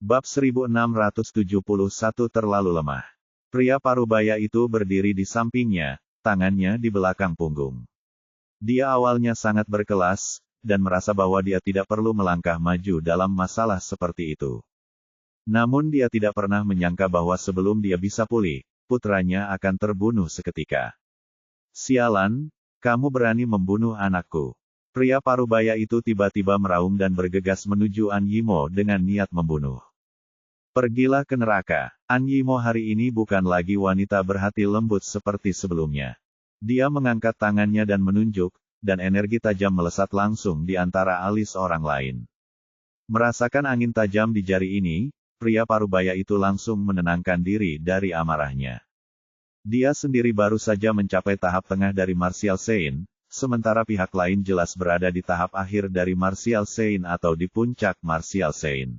Bab 1671 terlalu lemah. Pria parubaya itu berdiri di sampingnya, tangannya di belakang punggung. Dia awalnya sangat berkelas, dan merasa bahwa dia tidak perlu melangkah maju dalam masalah seperti itu. Namun dia tidak pernah menyangka bahwa sebelum dia bisa pulih, putranya akan terbunuh seketika. Sialan, kamu berani membunuh anakku. Pria parubaya itu tiba-tiba meraung dan bergegas menuju An Yimo dengan niat membunuh. Pergilah ke neraka. An Yimo hari ini bukan lagi wanita berhati lembut seperti sebelumnya. Dia mengangkat tangannya dan menunjuk, dan energi tajam melesat langsung di antara alis orang lain. Merasakan angin tajam di jari ini, pria parubaya itu langsung menenangkan diri dari amarahnya. Dia sendiri baru saja mencapai tahap tengah dari Martial Sein, sementara pihak lain jelas berada di tahap akhir dari Martial Sein atau di puncak Martial Sein.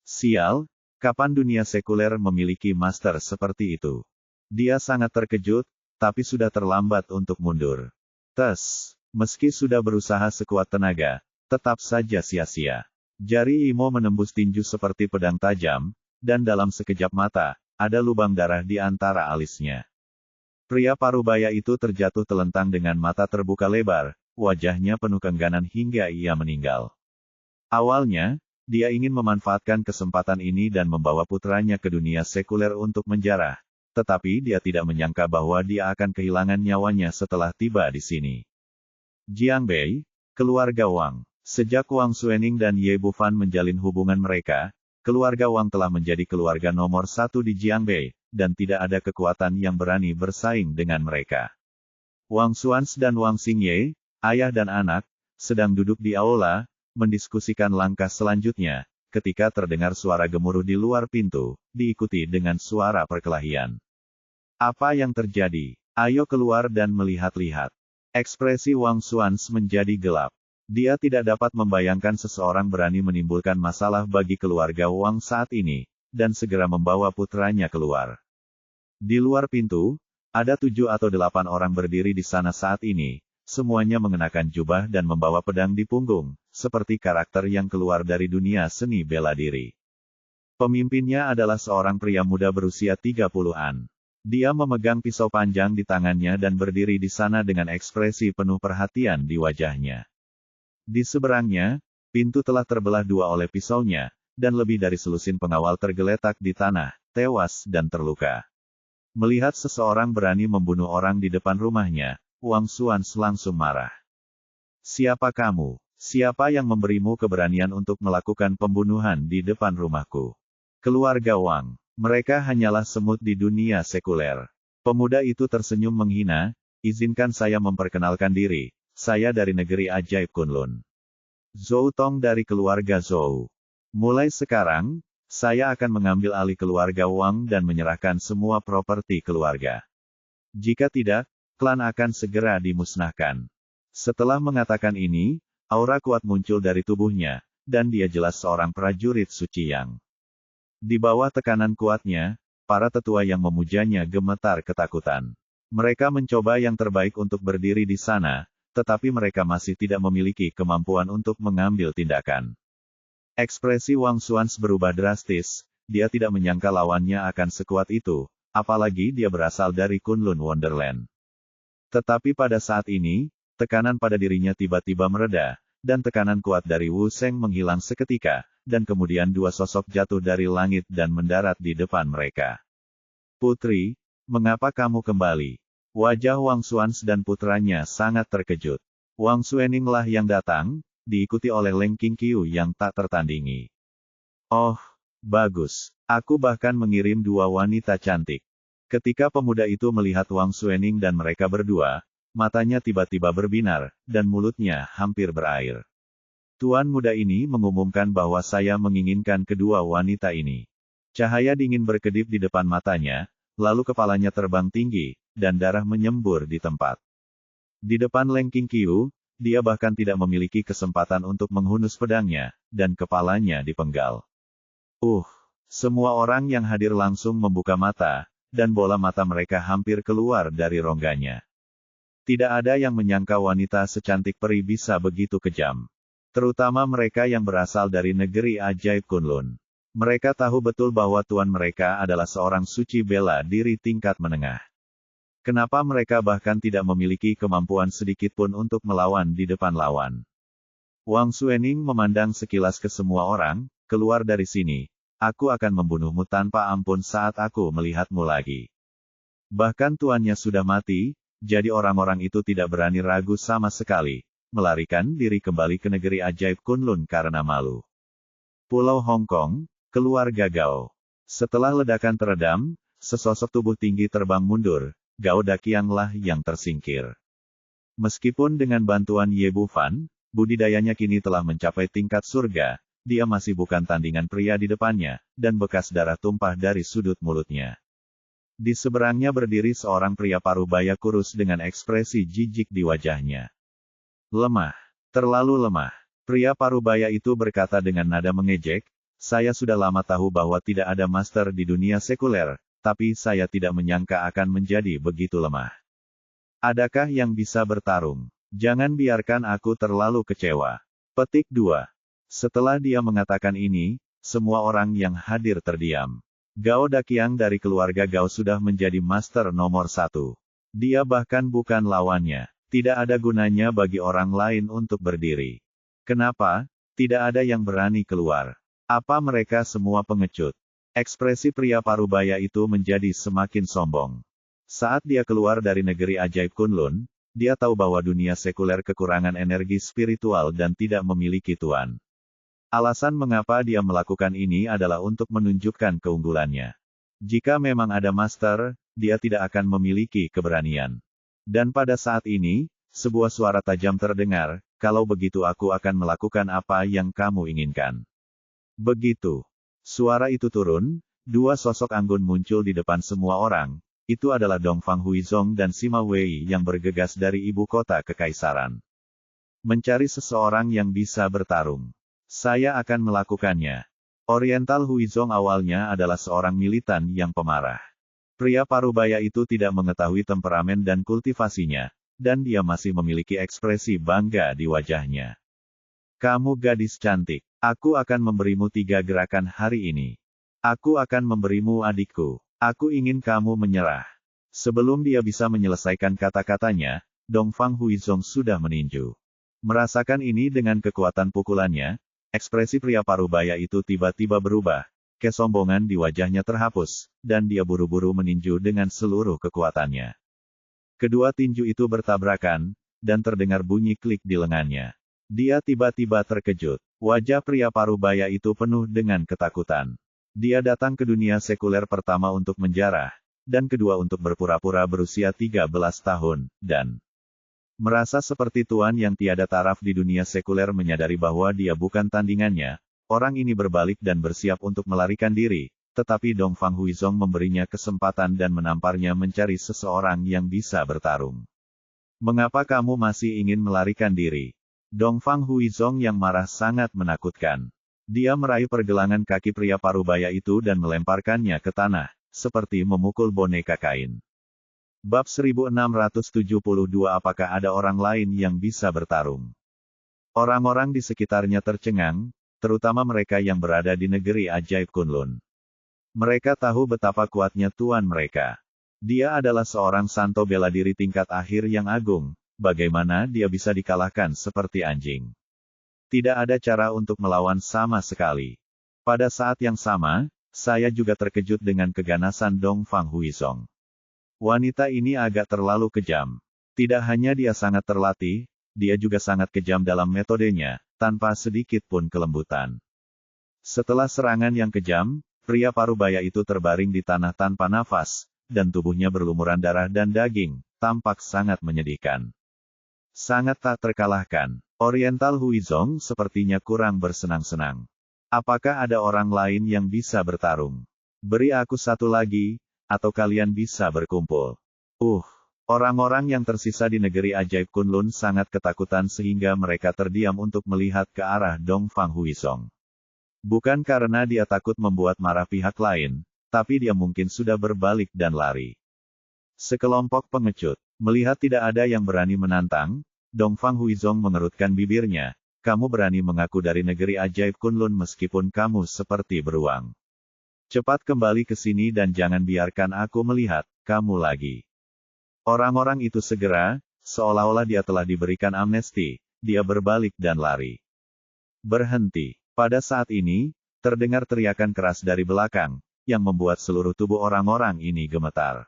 Sial, kapan dunia sekuler memiliki master seperti itu? Dia sangat terkejut, tapi sudah terlambat untuk mundur. Meski sudah berusaha sekuat tenaga, tetap saja sia-sia. Jari Imo menembus tinju seperti pedang tajam, dan dalam sekejap mata, ada lubang darah di antara alisnya. Pria parubaya itu terjatuh telentang dengan mata terbuka lebar, wajahnya penuh keengganan hingga ia meninggal. Awalnya, dia ingin memanfaatkan kesempatan ini dan membawa putranya ke dunia sekuler untuk menjarah, tetapi dia tidak menyangka bahwa dia akan kehilangan nyawanya setelah tiba di sini. Jiang Bei, keluarga Wang. Sejak Wang Xuening dan Ye Bufan menjalin hubungan mereka, keluarga Wang telah menjadi keluarga nomor satu di Jiangbei, dan tidak ada kekuatan yang berani bersaing dengan mereka. Wang Xuans dan Wang Xingye, ayah dan anak, sedang duduk di aula, mendiskusikan langkah selanjutnya, ketika terdengar suara gemuruh di luar pintu, diikuti dengan suara perkelahian. Apa yang terjadi? Ayo keluar dan melihat-lihat. Ekspresi Wang Xuans menjadi gelap. Dia tidak dapat membayangkan seseorang berani menimbulkan masalah bagi keluarga Wang saat ini, dan segera membawa putranya keluar. Di luar pintu, ada 7 atau 8 orang berdiri di sana saat ini, semuanya mengenakan jubah dan membawa pedang di punggung, seperti karakter yang keluar dari dunia seni bela diri. Pemimpinnya adalah seorang pria muda berusia 30-an. Dia memegang pisau panjang di tangannya dan berdiri di sana dengan ekspresi penuh perhatian di wajahnya. Di seberangnya, pintu telah terbelah dua oleh pisaunya, dan lebih dari selusin pengawal tergeletak di tanah, tewas dan terluka. Melihat seseorang berani membunuh orang di depan rumahnya, Wang Xuans langsung marah. Siapa kamu? Siapa yang memberimu keberanian untuk melakukan pembunuhan di depan rumahku? Keluarga Wang, mereka hanyalah semut di dunia sekuler. Pemuda itu tersenyum menghina, izinkan saya memperkenalkan diri. Saya dari negeri ajaib Kunlun. Zhou Tong dari keluarga Zhou. Mulai sekarang, saya akan mengambil alih keluarga Wang dan menyerahkan semua properti keluarga. Jika tidak, klan akan segera dimusnahkan. Setelah mengatakan ini, aura kuat muncul dari tubuhnya, dan dia jelas seorang prajurit suci yang. Di bawah tekanan kuatnya, para tetua yang memujanya gemetar ketakutan. Mereka mencoba yang terbaik untuk berdiri di sana, tetapi mereka masih tidak memiliki kemampuan untuk mengambil tindakan. Ekspresi Wang Xuans berubah drastis, dia tidak menyangka lawannya akan sekuat itu, apalagi dia berasal dari Kunlun Wonderland. Tetapi pada saat ini, tekanan pada dirinya tiba-tiba mereda, dan tekanan kuat dari Wu Sheng menghilang seketika, dan kemudian dua sosok jatuh dari langit dan mendarat di depan mereka. Putri, mengapa kamu kembali? Wajah Wang Xuans dan putranya sangat terkejut. Wang Xuening lah yang datang, diikuti oleh Leng Qingqiu yang tak tertandingi. Oh, bagus. Aku bahkan mengirim 2 wanita cantik. Ketika pemuda itu melihat Wang Xuening dan mereka berdua, matanya tiba-tiba berbinar, dan mulutnya hampir berair. Tuan muda ini mengumumkan bahwa saya menginginkan kedua wanita ini. Cahaya dingin berkedip di depan matanya, lalu kepalanya terbang tinggi, dan darah menyembur di tempat. Di depan Leng Qingqiu, dia bahkan tidak memiliki kesempatan untuk menghunus pedangnya, dan kepalanya dipenggal. Semua orang yang hadir langsung membuka mata, dan bola mata mereka hampir keluar dari rongganya. Tidak ada yang menyangka wanita secantik peri bisa begitu kejam. Terutama mereka yang berasal dari negeri ajaib Kunlun. Mereka tahu betul bahwa tuan mereka adalah seorang suci bela diri tingkat menengah. Kenapa mereka bahkan tidak memiliki kemampuan sedikitpun untuk melawan di depan lawan? Wang Xuening memandang sekilas ke semua orang, keluar dari sini. Aku akan membunuhmu tanpa ampun saat aku melihatmu lagi. Bahkan tuannya sudah mati, jadi orang-orang itu tidak berani ragu sama sekali, melarikan diri kembali ke negeri ajaib Kunlun karena malu. Pulau Hong Kong, keluarga Gao. Setelah ledakan teredam, sesosok tubuh tinggi terbang mundur, Gao Daqiang lah yang tersingkir. Meskipun dengan bantuan Ye Bufan, budidayanya kini telah mencapai tingkat surga, dia masih bukan tandingan pria di depannya, dan bekas darah tumpah dari sudut mulutnya. Di seberangnya berdiri seorang pria parubaya kurus dengan ekspresi jijik di wajahnya. Lemah. Terlalu lemah. Pria parubaya itu berkata dengan nada mengejek, saya sudah lama tahu bahwa tidak ada master di dunia sekuler, tapi saya tidak menyangka akan menjadi begitu lemah. Adakah yang bisa bertarung? Jangan biarkan aku terlalu kecewa. Petik 2. Setelah dia mengatakan ini, semua orang yang hadir terdiam. Gao Daqiang dari keluarga Gao sudah menjadi master nomor 1. Dia bahkan bukan lawannya. Tidak ada gunanya bagi orang lain untuk berdiri. Kenapa? Tidak ada yang berani keluar. Apa mereka semua pengecut? Ekspresi pria parubaya itu menjadi semakin sombong. Saat dia keluar dari negeri ajaib Kunlun, dia tahu bahwa dunia sekuler kekurangan energi spiritual dan tidak memiliki tuan. Alasan mengapa dia melakukan ini adalah untuk menunjukkan keunggulannya. Jika memang ada master, dia tidak akan memiliki keberanian. Dan pada saat ini, sebuah suara tajam terdengar, kalau begitu aku akan melakukan apa yang kamu inginkan. Begitu. Suara itu turun, dua sosok anggun muncul di depan semua orang. Itu adalah Dongfang Huizong dan Sima Wei yang bergegas dari ibu kota kekaisaran. Mencari seseorang yang bisa bertarung. Saya akan melakukannya. Oriental Huizong awalnya adalah seorang militan yang pemarah. Pria parubaya itu tidak mengetahui temperamen dan kultivasinya, dan dia masih memiliki ekspresi bangga di wajahnya. Kamu gadis cantik. Aku akan memberimu 3 gerakan hari ini. Aku akan memberimu adikku. Aku ingin kamu menyerah. Sebelum dia bisa menyelesaikan kata-katanya, Dongfang Huizong sudah meninju. Merasakan ini dengan kekuatan pukulannya, ekspresi pria parubaya itu tiba-tiba berubah, kesombongan di wajahnya terhapus, dan dia buru-buru meninju dengan seluruh kekuatannya. Kedua tinju itu bertabrakan, dan terdengar bunyi klik di lengannya. Dia tiba-tiba terkejut. Wajah pria parubaya itu penuh dengan ketakutan. Dia datang ke dunia sekuler pertama untuk menjarah, dan kedua untuk berpura-pura berusia 13 tahun, dan merasa seperti tuan yang tiada taraf di dunia sekuler menyadari bahwa dia bukan tandingannya. Orang ini berbalik dan bersiap untuk melarikan diri, tetapi Dongfang Huizong memberinya kesempatan dan menamparnya mencari seseorang yang bisa bertarung. Mengapa kamu masih ingin melarikan diri? Dongfang Huizong yang marah sangat menakutkan. Dia meraih pergelangan kaki pria parubaya itu dan melemparkannya ke tanah, seperti memukul boneka kain. Bab 1672. Apakah ada orang lain yang bisa bertarung? Orang-orang di sekitarnya tercengang, terutama mereka yang berada di negeri ajaib Kunlun. Mereka tahu betapa kuatnya tuan mereka. Dia adalah seorang santo bela diri tingkat akhir yang agung, bagaimana dia bisa dikalahkan seperti anjing? Tidak ada cara untuk melawan sama sekali. Pada saat yang sama, saya juga terkejut dengan keganasan Dongfang Huizong. Wanita ini agak terlalu kejam. Tidak hanya dia sangat terlatih, dia juga sangat kejam dalam metodenya, tanpa sedikit pun kelembutan. Setelah serangan yang kejam, pria parubaya itu terbaring di tanah tanpa nafas, dan tubuhnya berlumuran darah dan daging, tampak sangat menyedihkan. Sangat tak terkalahkan. Oriental Huizong sepertinya kurang bersenang-senang. Apakah ada orang lain yang bisa bertarung? Beri aku satu lagi, atau kalian bisa berkumpul. Orang-orang yang tersisa di negeri ajaib Kunlun sangat ketakutan sehingga mereka terdiam untuk melihat ke arah Dongfang Huizong. Bukan karena dia takut membuat marah pihak lain, tapi dia mungkin sudah berbalik dan lari. Sekelompok pengecut. Melihat tidak ada yang berani menantang, Dongfang Huizong mengerutkan bibirnya, kamu berani mengaku dari negeri ajaib Kunlun meskipun kamu seperti beruang. Cepat kembali ke sini dan jangan biarkan aku melihat kamu lagi. Orang-orang itu segera, seolah-olah dia telah diberikan amnesti, dia berbalik dan lari. Berhenti. Pada saat ini, terdengar teriakan keras dari belakang, yang membuat seluruh tubuh orang-orang ini gemetar.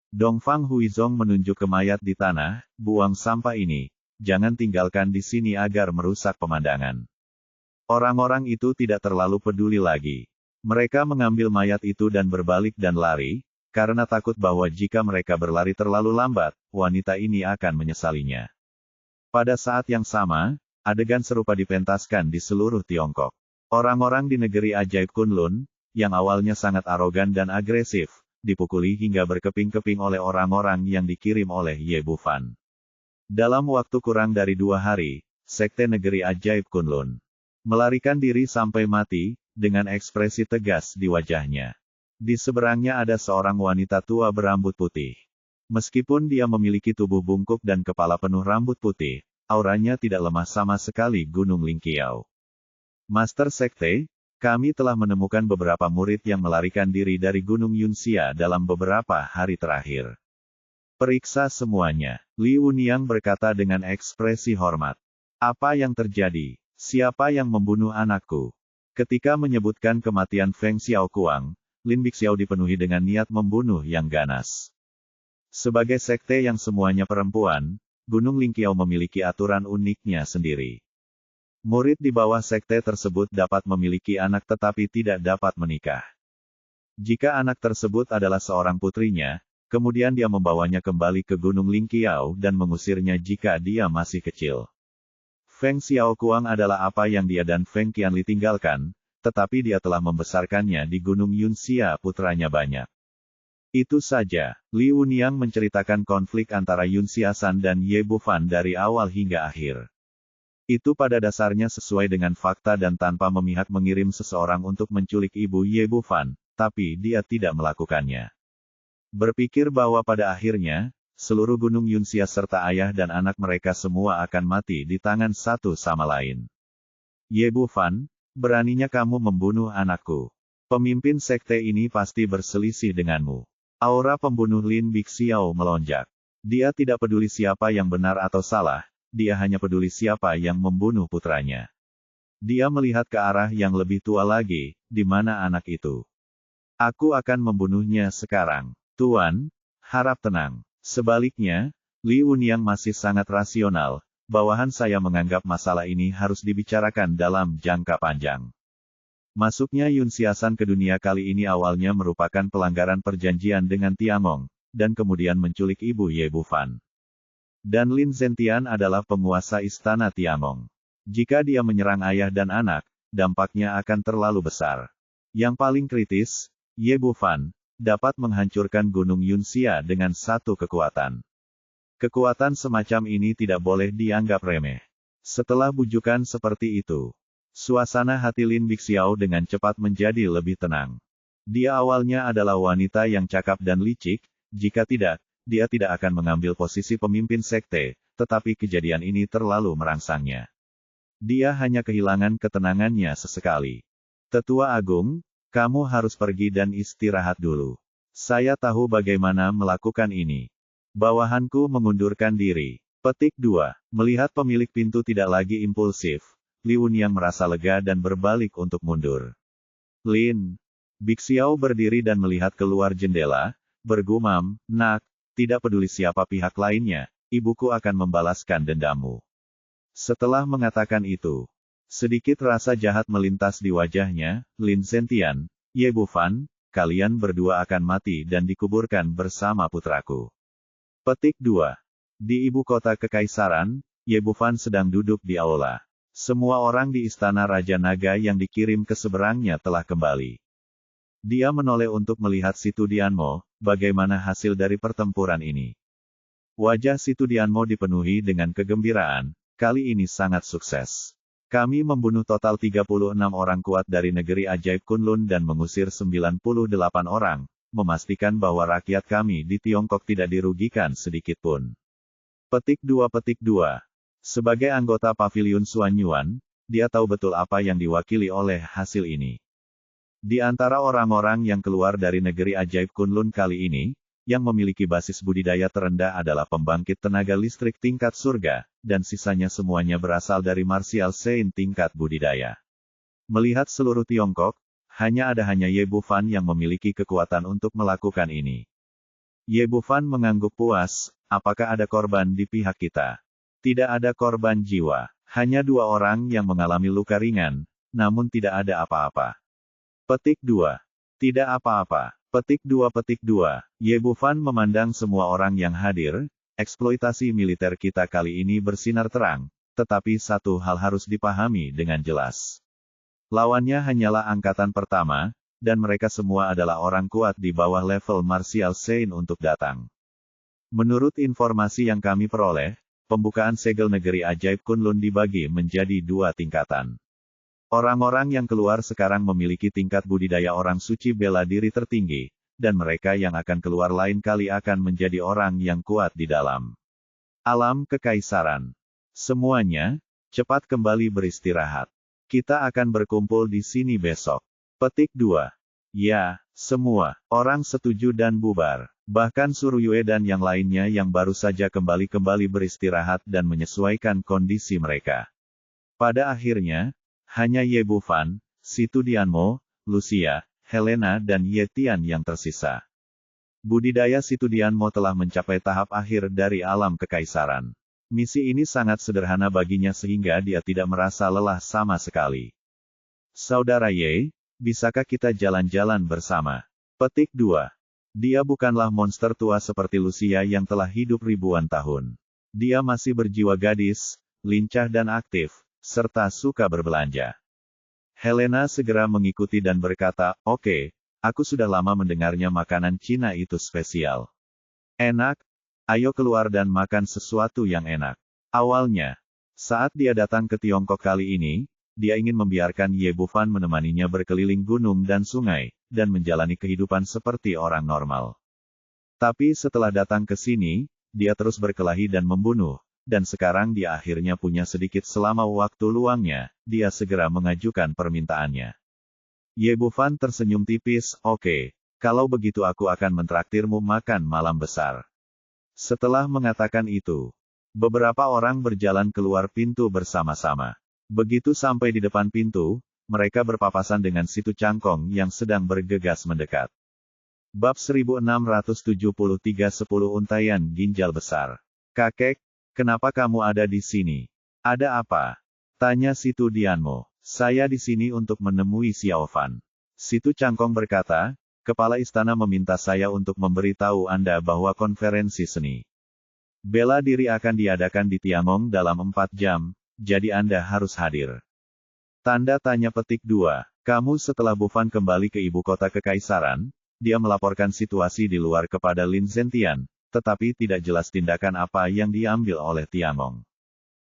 Dongfang Huizong menunjuk ke mayat di tanah, buang sampah ini, jangan tinggalkan di sini agar merusak pemandangan. Orang-orang itu tidak terlalu peduli lagi. Mereka mengambil mayat itu dan berbalik dan lari, karena takut bahwa jika mereka berlari terlalu lambat, wanita ini akan menyesalinya. Pada saat yang sama, adegan serupa dipentaskan di seluruh Tiongkok. Orang-orang di negeri ajaib Kunlun, yang awalnya sangat arogan dan agresif, dipukuli hingga berkeping-keping oleh orang-orang yang dikirim oleh Ye Bufan. Dalam waktu kurang dari 2 hari, sekte negeri ajaib Kunlun melarikan diri sampai mati, dengan ekspresi tegas di wajahnya. Di seberangnya ada seorang wanita tua berambut putih. Meskipun dia memiliki tubuh bungkuk dan kepala penuh rambut putih, auranya tidak lemah sama sekali Gunung Lingqiao. Master Sekte, kami telah menemukan beberapa murid yang melarikan diri dari Gunung Yunxia dalam beberapa hari terakhir. Periksa semuanya, Li Wuniang berkata dengan ekspresi hormat. Apa yang terjadi? Siapa yang membunuh anakku? Ketika menyebutkan kematian Feng Xiaokuang, Lin Bixiao dipenuhi dengan niat membunuh yang ganas. Sebagai sekte yang semuanya perempuan, Gunung Lingqiao memiliki aturan uniknya sendiri. Murid di bawah sekte tersebut dapat memiliki anak tetapi tidak dapat menikah. Jika anak tersebut adalah seorang putrinya, kemudian dia membawanya kembali ke Gunung Lingqiao dan mengusirnya jika dia masih kecil. Feng Xiaokuang adalah apa yang dia dan Feng Qianli tinggalkan, tetapi dia telah membesarkannya di Gunung Yunxia putranya banyak. Itu saja, Li Wuniang menceritakan konflik antara Yunxia San dan Ye Bufan dari awal hingga akhir. Itu pada dasarnya sesuai dengan fakta dan tanpa memihak mengirim seseorang untuk menculik ibu Ye Bufan, tapi dia tidak melakukannya. Berpikir bahwa pada akhirnya, seluruh Gunung Yunxia serta ayah dan anak mereka semua akan mati di tangan satu sama lain. Ye Bufan, beraninya kamu membunuh anakku. Pemimpin sekte ini pasti berselisih denganmu. Aura pembunuh Lin Bixiao melonjak. Dia tidak peduli siapa yang benar atau salah. Dia hanya peduli siapa yang membunuh putranya. Dia melihat ke arah yang lebih tua lagi, di mana anak itu. Aku akan membunuhnya sekarang. Tuan, harap tenang. Sebaliknya, Li Wuniang masih sangat rasional, bawahan saya menganggap masalah ini harus dibicarakan dalam jangka panjang. Masuknya Yunxia San ke dunia kali ini awalnya merupakan pelanggaran perjanjian dengan Tiangong, dan kemudian menculik ibu Ye Bufan. Dan Lin Zentian adalah penguasa istana Tiangong. Jika dia menyerang ayah dan anak, dampaknya akan terlalu besar. Yang paling kritis, Ye Bufan dapat menghancurkan Gunung Yunxia dengan satu kekuatan. Kekuatan semacam ini tidak boleh dianggap remeh. Setelah bujukan seperti itu, suasana hati Lin Bixiao dengan cepat menjadi lebih tenang. Dia awalnya adalah wanita yang cakap dan licik, jika tidak, dia tidak akan mengambil posisi pemimpin sekte, tetapi kejadian ini terlalu merangsangnya. Dia hanya kehilangan ketenangannya sesekali. Tetua Agung, kamu harus pergi dan istirahat dulu. Saya tahu bagaimana melakukan ini. Bawahanku mengundurkan diri. Petik 2. Melihat pemilik pintu tidak lagi impulsif, Li Wuniang merasa lega dan berbalik untuk mundur. Lin Bixiao berdiri dan melihat keluar jendela, bergumam, nak, tidak peduli siapa pihak lainnya, ibuku akan membalaskan dendammu. Setelah mengatakan itu, sedikit rasa jahat melintas di wajahnya. Lin Zentian, Ye Bufan, kalian berdua akan mati dan dikuburkan bersama putraku. Petik 2. Di ibu kota kekaisaran, Ye Bufan sedang duduk di aula. Semua orang di istana Raja Naga yang dikirim ke seberangnya telah kembali. Dia menoleh untuk melihat Si Tudianmo, bagaimana hasil dari pertempuran ini. Wajah Si Tudianmo dipenuhi dengan kegembiraan, kali ini sangat sukses. Kami membunuh total 36 orang kuat dari negeri ajaib Kunlun dan mengusir 98 orang, memastikan bahwa rakyat kami di Tiongkok tidak dirugikan sedikit pun. Petik 2. Sebagai anggota Paviliun Xuanyuan, dia tahu betul apa yang diwakili oleh hasil ini. Di antara orang-orang yang keluar dari negeri ajaib Kunlun kali ini, yang memiliki basis budidaya terendah adalah pembangkit tenaga listrik tingkat surga, dan sisanya semuanya berasal dari martial Sein tingkat budidaya. Melihat seluruh Tiongkok, hanya Ye Bufan yang memiliki kekuatan untuk melakukan ini. Ye Bufan mengangguk puas, apakah ada korban di pihak kita? Tidak ada korban jiwa, hanya 2 orang yang mengalami luka ringan, namun tidak ada apa-apa. Petik 2. Tidak apa-apa. Petik 2. Ye Bufan memandang semua orang yang hadir, eksploitasi militer kita kali ini bersinar terang, tetapi satu hal harus dipahami dengan jelas. Lawannya hanyalah angkatan pertama, dan mereka semua adalah orang kuat di bawah level martial Sein untuk datang. Menurut informasi yang kami peroleh, pembukaan segel negeri ajaib Kunlun dibagi menjadi 2 tingkatan. Orang-orang yang keluar sekarang memiliki tingkat budidaya orang suci bela diri tertinggi, dan mereka yang akan keluar lain kali akan menjadi orang yang kuat di dalam alam kekaisaran. Semuanya, cepat kembali beristirahat. Kita akan berkumpul di sini besok. Petik 2. Ya, semua orang setuju dan bubar. Bahkan Suruyue dan yang lainnya yang baru saja kembali beristirahat dan menyesuaikan kondisi mereka. Pada akhirnya, hanya Ye Bufan, Situ Dianmo, Lucia, Helena dan Ye Tian yang tersisa. Budidaya Situ Dianmo telah mencapai tahap akhir dari alam kekaisaran. Misi ini sangat sederhana baginya sehingga dia tidak merasa lelah sama sekali. Saudara Ye, bisakah kita jalan-jalan bersama? Petik 2. Dia bukanlah monster tua seperti Lucia yang telah hidup ribuan tahun. Dia masih berjiwa gadis, lincah dan aktif, serta suka berbelanja. Helena segera mengikuti dan berkata, "Oke, aku sudah lama mendengarnya makanan Cina itu spesial. Enak, ayo keluar dan makan sesuatu yang enak." Awalnya, saat dia datang ke Tiongkok kali ini, dia ingin membiarkan Ye Bufan menemaninya berkeliling gunung dan sungai, dan menjalani kehidupan seperti orang normal. Tapi setelah datang ke sini, dia terus berkelahi dan membunuh, dan sekarang dia akhirnya punya sedikit selama waktu luangnya, dia segera mengajukan permintaannya. Ye Bufan tersenyum tipis, "Oke, kalau begitu aku akan mentraktirmu makan malam besar." Setelah mengatakan itu, beberapa orang berjalan keluar pintu bersama-sama. Begitu sampai di depan pintu, mereka berpapasan dengan Situ Cangkong yang sedang bergegas mendekat. Bab 1673 10 Untaian Ginjal Besar. "Kakek, kenapa kamu ada di sini? Ada apa?" tanya Situ Dianmo. "Saya di sini untuk menemui Xiao Fan." Situ Cangkong berkata, "Kepala istana meminta saya untuk memberitahu Anda bahwa konferensi seni bela diri akan diadakan di Tiangong dalam 4 jam, jadi Anda harus hadir." Tanda tanya petik 2. Kamu setelah Bufan kembali ke ibu kota kekaisaran, dia melaporkan situasi di luar kepada Lin Zentian, tetapi tidak jelas tindakan apa yang diambil oleh Tiangong.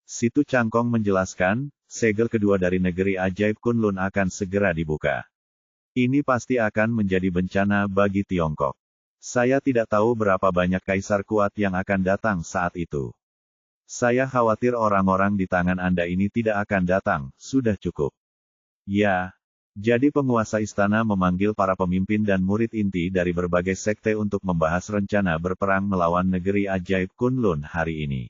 Situ Cangkong menjelaskan, segel kedua dari negeri ajaib Kunlun akan segera dibuka. Ini pasti akan menjadi bencana bagi Tiongkok. Saya tidak tahu berapa banyak kaisar kuat yang akan datang saat itu. Saya khawatir orang-orang di tangan Anda ini tidak akan datang, sudah cukup. Ya, jadi penguasa istana memanggil para pemimpin dan murid inti dari berbagai sekte untuk membahas rencana berperang melawan negeri ajaib Kunlun hari ini.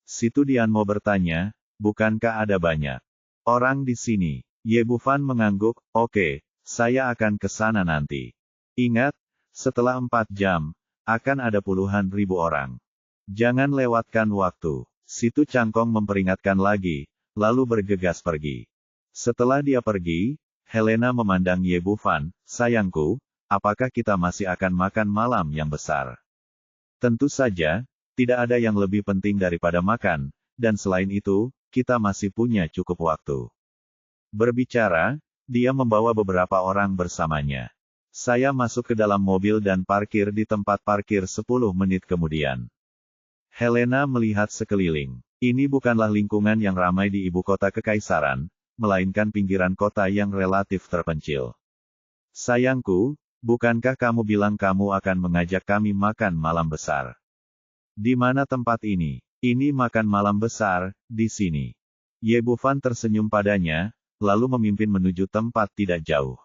Situ Dianmo bertanya, "Bukankah ada banyak orang di sini?" Ye Bufan mengangguk, "Oke, saya akan ke sana nanti. Ingat, setelah 4 jam, akan ada puluhan ribu orang. Jangan lewatkan waktu." Situ Cangkong memperingatkan lagi, lalu bergegas pergi. Setelah dia pergi, Helena memandang Ye Bufan, "Sayangku, apakah kita masih akan makan malam yang besar?" "Tentu saja, tidak ada yang lebih penting daripada makan, dan selain itu, kita masih punya cukup waktu." Berbicara, dia membawa beberapa orang bersamanya. Saya masuk ke dalam mobil dan parkir di tempat parkir 10 menit kemudian. Helena melihat sekeliling. Ini bukanlah lingkungan yang ramai di ibu kota kekaisaran, melainkan pinggiran kota yang relatif terpencil. "Sayangku, bukankah kamu bilang kamu akan mengajak kami makan malam besar? Di mana tempat ini?" Ini makan malam besar, di sini. Ye Bufan tersenyum padanya, lalu memimpin menuju tempat tidak jauh.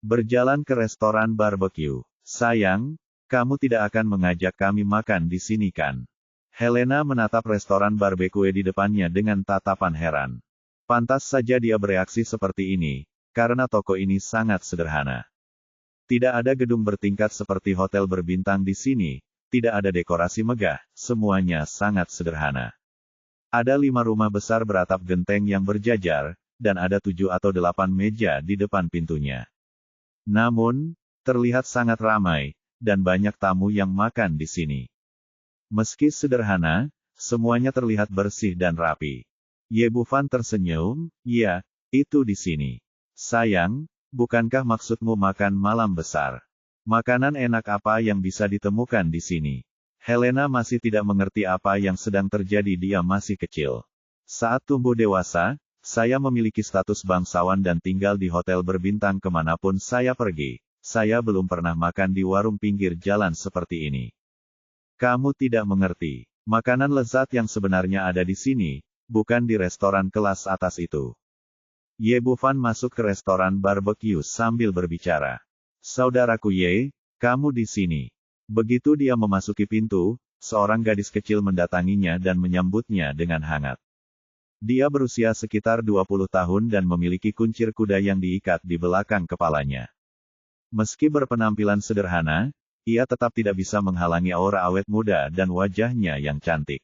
Berjalan ke restoran barbecue. Sayang, kamu tidak akan mengajak kami makan di sini kan? Helena menatap restoran barbecue di depannya dengan tatapan heran. Pantas saja dia bereaksi seperti ini, karena toko ini sangat sederhana. Tidak ada gedung bertingkat seperti hotel berbintang di sini, tidak ada dekorasi megah, semuanya sangat sederhana. Ada 5 rumah besar beratap genteng yang berjajar, dan ada 7 atau 8 meja di depan pintunya. Namun, terlihat sangat ramai, dan banyak tamu yang makan di sini. Meski sederhana, semuanya terlihat bersih dan rapi. Ye Bufan tersenyum, ya, itu di sini. Sayang, bukankah maksudmu makan malam besar? Makanan enak apa yang bisa ditemukan di sini? Helena masih tidak mengerti apa yang sedang terjadi, dia masih kecil. Saat tumbuh dewasa, saya memiliki status bangsawan dan tinggal di hotel berbintang kemanapun saya pergi. Saya belum pernah makan di warung pinggir jalan seperti ini. Kamu tidak mengerti. Makanan lezat yang sebenarnya ada di sini, bukan di restoran kelas atas itu. Ye Bufan masuk ke restoran barbecue sambil berbicara. Saudaraku Ye, kamu di sini. Begitu dia memasuki pintu, seorang gadis kecil mendatanginya dan menyambutnya dengan hangat. Dia berusia sekitar 20 tahun dan memiliki kuncir kuda yang diikat di belakang kepalanya. Meski berpenampilan sederhana, ia tetap tidak bisa menghalangi aura awet muda dan wajahnya yang cantik.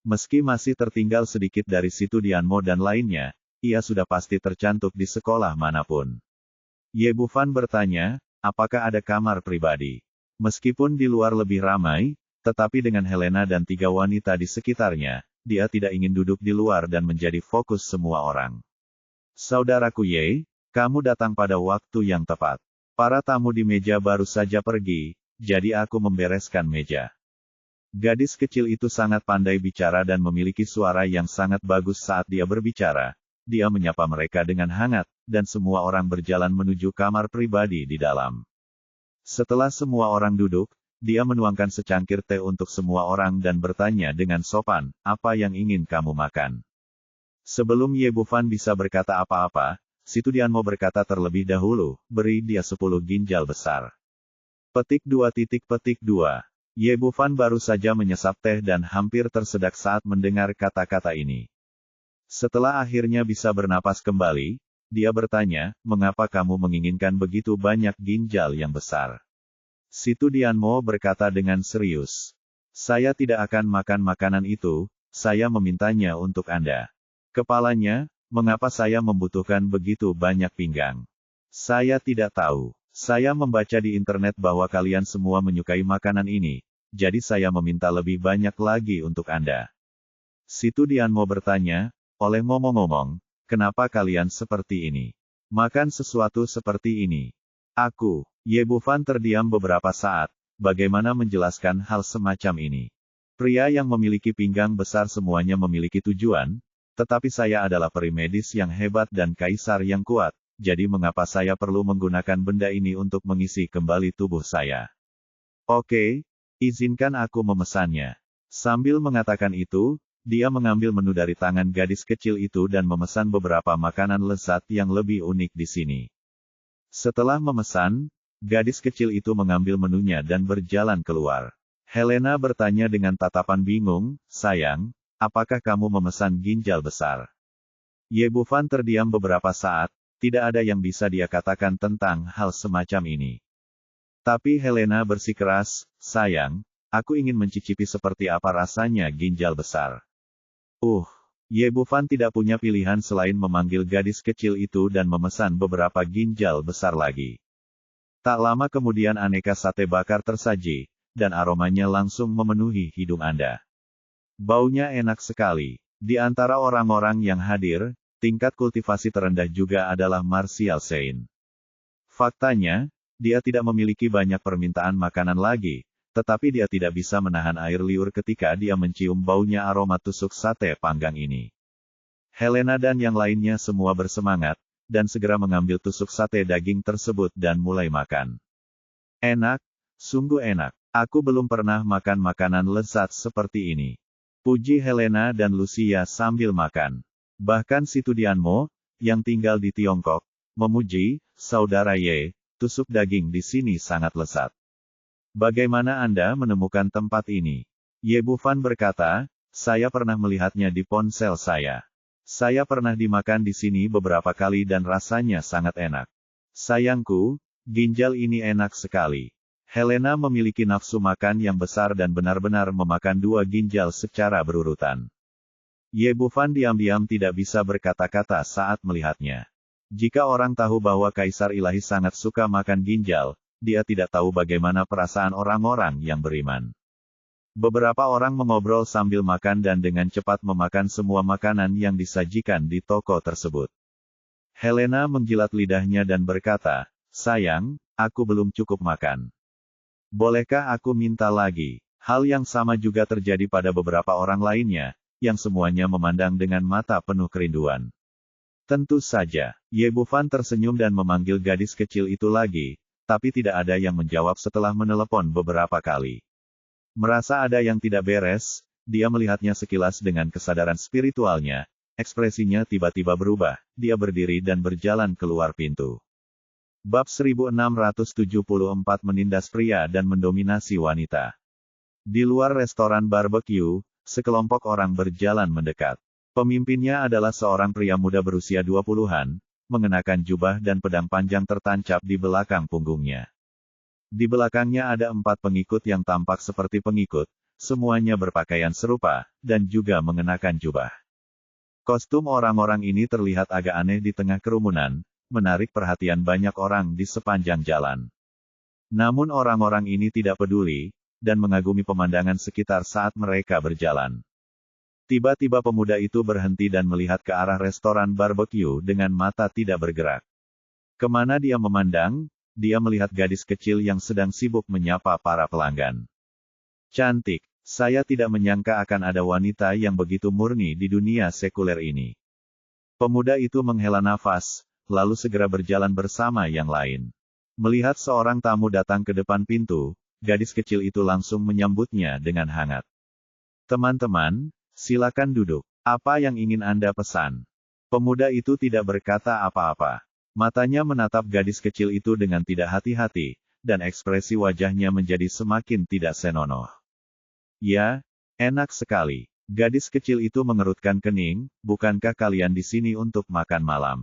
Meski masih tertinggal sedikit dari situ Dianmo dan lainnya, ia sudah pasti tercantum di sekolah manapun. Ye Bufan bertanya, apakah ada kamar pribadi? Meskipun di luar lebih ramai, tetapi dengan Helena dan 3 wanita di sekitarnya, dia tidak ingin duduk di luar dan menjadi fokus semua orang. Saudaraku Ye, kamu datang pada waktu yang tepat. Para tamu di meja baru saja pergi, jadi aku membereskan meja. Gadis kecil itu sangat pandai bicara dan memiliki suara yang sangat bagus saat dia berbicara. Dia menyapa mereka dengan hangat, dan semua orang berjalan menuju kamar pribadi di dalam. Setelah semua orang duduk, dia menuangkan secangkir teh untuk semua orang dan bertanya dengan sopan, apa yang ingin kamu makan? Sebelum Ye Bufan bisa berkata apa-apa, Situ Dianmo berkata terlebih dahulu, beri dia 10 ginjal besar. Petik 2. Ye Bufan baru saja menyesap teh dan hampir tersedak saat mendengar kata-kata ini. Setelah akhirnya bisa bernapas kembali, dia bertanya, mengapa kamu menginginkan begitu banyak ginjal yang besar? Situ Dianmo berkata dengan serius. Saya tidak akan makan makanan itu, saya memintanya untuk Anda. Kepalanya, mengapa saya membutuhkan begitu banyak pinggang? Saya tidak tahu. Saya membaca di internet bahwa kalian semua menyukai makanan ini, jadi saya meminta lebih banyak lagi untuk Anda. Situ Dianmo bertanya, oleh ngomong-ngomong, kenapa kalian seperti ini? Makan sesuatu seperti ini. Aku, Ye Bufan terdiam beberapa saat, bagaimana menjelaskan hal semacam ini? Pria yang memiliki pinggang besar semuanya memiliki tujuan, tetapi saya adalah peri medis yang hebat dan kaisar yang kuat, jadi mengapa saya perlu menggunakan benda ini untuk mengisi kembali tubuh saya? Oke, izinkan aku memesannya. Sambil mengatakan itu, dia mengambil menu dari tangan gadis kecil itu dan memesan beberapa makanan lezat yang lebih unik di sini. Setelah memesan, gadis kecil itu mengambil menunya dan berjalan keluar. Helena bertanya dengan tatapan bingung, sayang, apakah kamu memesan ginjal besar? Ye Bufan terdiam beberapa saat, tidak ada yang bisa dia katakan tentang hal semacam ini. Tapi Helena bersikeras, sayang, aku ingin mencicipi seperti apa rasanya ginjal besar. Ye Bufan tidak punya pilihan selain memanggil gadis kecil itu dan memesan beberapa ginjal besar lagi. Tak lama kemudian aneka sate bakar tersaji, dan aromanya langsung memenuhi hidung Anda. Baunya enak sekali. Di antara orang-orang yang hadir, tingkat kultivasi terendah juga adalah Martial Saint. Faktanya, dia tidak memiliki banyak permintaan makanan lagi, tetapi dia tidak bisa menahan air liur ketika dia mencium baunya aroma tusuk sate panggang ini. Helena dan yang lainnya semua bersemangat, dan segera mengambil tusuk sate daging tersebut dan mulai makan. Enak, sungguh enak. Aku belum pernah makan makanan lezat seperti ini. Puji Helena dan Lucia sambil makan. Bahkan si Tudianmo, yang tinggal di Tiongkok, memuji, saudara Ye, tusuk daging di sini sangat lezat. Bagaimana Anda menemukan tempat ini? Ye Bufan berkata, saya pernah melihatnya di ponsel saya. Saya pernah dimakan di sini beberapa kali dan rasanya sangat enak. Sayangku, ginjal ini enak sekali. Helena memiliki nafsu makan yang besar dan benar-benar memakan 2 ginjal secara berurutan. Ye Bufan diam-diam tidak bisa berkata-kata saat melihatnya. Jika orang tahu bahwa Kaisar Ilahi sangat suka makan ginjal, dia tidak tahu bagaimana perasaan orang-orang yang beriman. Beberapa orang mengobrol sambil makan dan dengan cepat memakan semua makanan yang disajikan di toko tersebut. Helena menjilat lidahnya dan berkata, sayang, aku belum cukup makan. Bolehkah aku minta lagi? Hal yang sama juga terjadi pada beberapa orang lainnya, yang semuanya memandang dengan mata penuh kerinduan. Tentu saja, Ye Bufan tersenyum dan memanggil gadis kecil itu lagi, tapi tidak ada yang menjawab setelah menelepon beberapa kali. Merasa ada yang tidak beres, dia melihatnya sekilas dengan kesadaran spiritualnya, ekspresinya tiba-tiba berubah, dia berdiri dan berjalan keluar pintu. Bab 1674 Menindas pria dan mendominasi wanita. Di luar restoran barbecue, sekelompok orang berjalan mendekat. Pemimpinnya adalah seorang pria muda berusia 20-an, mengenakan jubah dan pedang panjang tertancap di belakang punggungnya. Di belakangnya ada 4 pengikut yang tampak seperti pengikut, semuanya berpakaian serupa, dan juga mengenakan jubah. Kostum orang-orang ini terlihat agak aneh di tengah kerumunan, menarik perhatian banyak orang di sepanjang jalan. Namun orang-orang ini tidak peduli, dan mengagumi pemandangan sekitar saat mereka berjalan. Tiba-tiba pemuda itu berhenti dan melihat ke arah restoran barbecue dengan mata tidak bergerak. Kemana dia memandang, dia melihat gadis kecil yang sedang sibuk menyapa para pelanggan. Cantik, saya tidak menyangka akan ada wanita yang begitu murni di dunia sekuler ini. Pemuda itu menghela nafas, lalu segera berjalan bersama yang lain. Melihat seorang tamu datang ke depan pintu, gadis kecil itu langsung menyambutnya dengan hangat. Teman-teman, silakan duduk. Apa yang ingin Anda pesan? Pemuda itu tidak berkata apa-apa. Matanya menatap gadis kecil itu dengan tidak hati-hati, dan ekspresi wajahnya menjadi semakin tidak senonoh. Ya, enak sekali. Gadis kecil itu mengerutkan kening, bukankah kalian di sini untuk makan malam?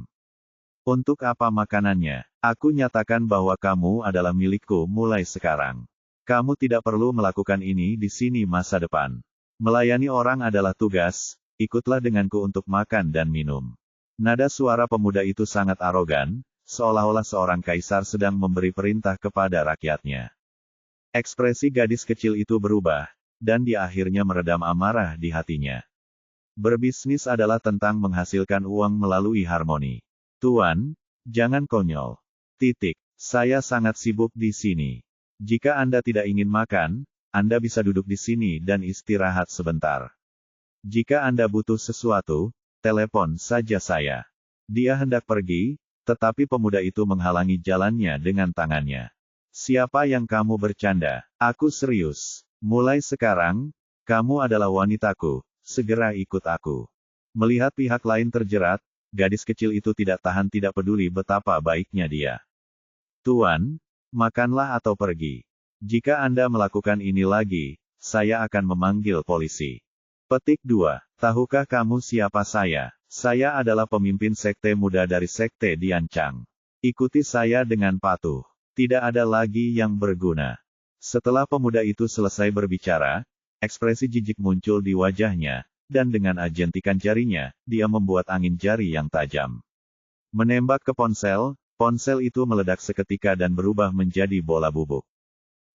Untuk apa makanannya? Aku nyatakan bahwa kamu adalah milikku mulai sekarang. Kamu tidak perlu melakukan ini di sini masa depan. Melayani orang adalah tugas, ikutlah denganku untuk makan dan minum. Nada suara pemuda itu sangat arogan, seolah-olah seorang kaisar sedang memberi perintah kepada rakyatnya. Ekspresi gadis kecil itu berubah, dan dia akhirnya meredam amarah di hatinya. Berbisnis adalah tentang menghasilkan uang melalui harmoni. Tuan, jangan konyol. Saya sangat sibuk di sini. Jika Anda tidak ingin makan, Anda bisa duduk di sini dan istirahat sebentar. Jika Anda butuh sesuatu, telepon saja saya. Dia hendak pergi, tetapi pemuda itu menghalangi jalannya dengan tangannya. Siapa yang kamu bercanda? Aku serius. Mulai sekarang, kamu adalah wanitaku, segera ikut aku. Melihat pihak lain terjerat, gadis kecil itu tidak tahan tidak peduli betapa baiknya dia. Tuan, makanlah atau pergi. Jika Anda melakukan ini lagi, saya akan memanggil polisi. Petik 2. Tahukah kamu siapa saya? Saya adalah pemimpin sekte muda dari sekte Diancang. Ikuti saya dengan patuh. Tidak ada lagi yang berguna. Setelah pemuda itu selesai berbicara, ekspresi jijik muncul di wajahnya, dan dengan ajentikan jarinya, dia membuat angin jari yang tajam. Menembak ke ponsel, ponsel itu meledak seketika dan berubah menjadi bola bubuk.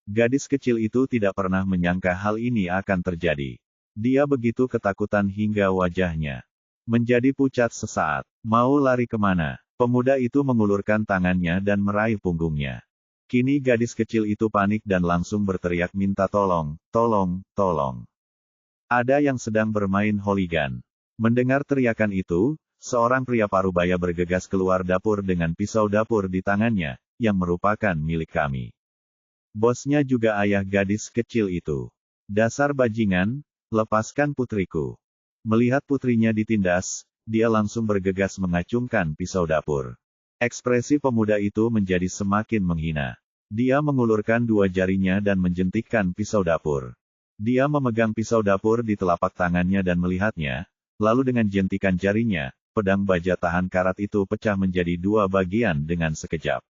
Gadis kecil itu tidak pernah menyangka hal ini akan terjadi. Dia begitu ketakutan hingga wajahnya menjadi pucat sesaat. Mau lari kemana? Pemuda itu mengulurkan tangannya dan meraih punggungnya. Kini gadis kecil itu panik dan langsung berteriak minta tolong, tolong, tolong. Ada yang sedang bermain holigan. Mendengar teriakan itu, seorang pria parubaya bergegas keluar dapur dengan pisau dapur di tangannya, yang merupakan milik kami. Bosnya juga ayah gadis kecil itu. Dasar bajingan, lepaskan putriku. Melihat putrinya ditindas, dia langsung bergegas mengacungkan pisau dapur. Ekspresi pemuda itu menjadi semakin menghina. Dia mengulurkan dua jarinya dan menjentikkan pisau dapur. Dia memegang pisau dapur di telapak tangannya dan melihatnya, lalu dengan jentikan jarinya, pedang baja tahan karat itu pecah menjadi dua bagian dengan sekejap.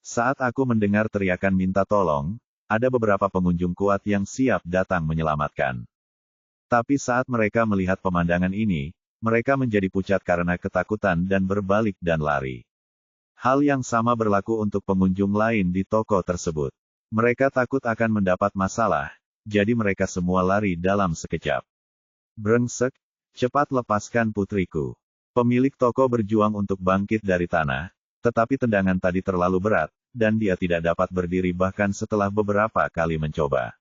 Saat aku mendengar teriakan minta tolong, ada beberapa pengunjung kuat yang siap datang menyelamatkan. Tapi saat mereka melihat pemandangan ini, mereka menjadi pucat karena ketakutan dan berbalik dan lari. Hal yang sama berlaku untuk pengunjung lain di toko tersebut. Mereka takut akan mendapat masalah, jadi mereka semua lari dalam sekejap. Brengsek, cepat lepaskan putriku. Pemilik toko berjuang untuk bangkit dari tanah, tetapi tendangan tadi terlalu berat, dan dia tidak dapat berdiri bahkan setelah beberapa kali mencoba.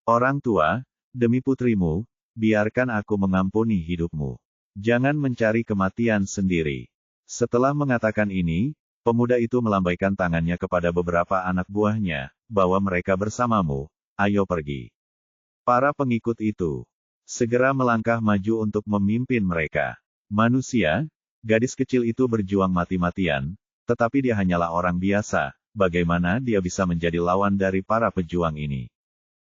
Orang tua, demi putrimu, biarkan aku mengampuni hidupmu. Jangan mencari kematian sendiri. Setelah mengatakan ini, pemuda itu melambaikan tangannya kepada beberapa anak buahnya, bawa mereka bersamamu, ayo pergi. Para pengikut itu segera melangkah maju untuk memimpin mereka. Manusia, gadis kecil itu berjuang mati-matian, tetapi dia hanyalah orang biasa, bagaimana dia bisa menjadi lawan dari para pejuang ini?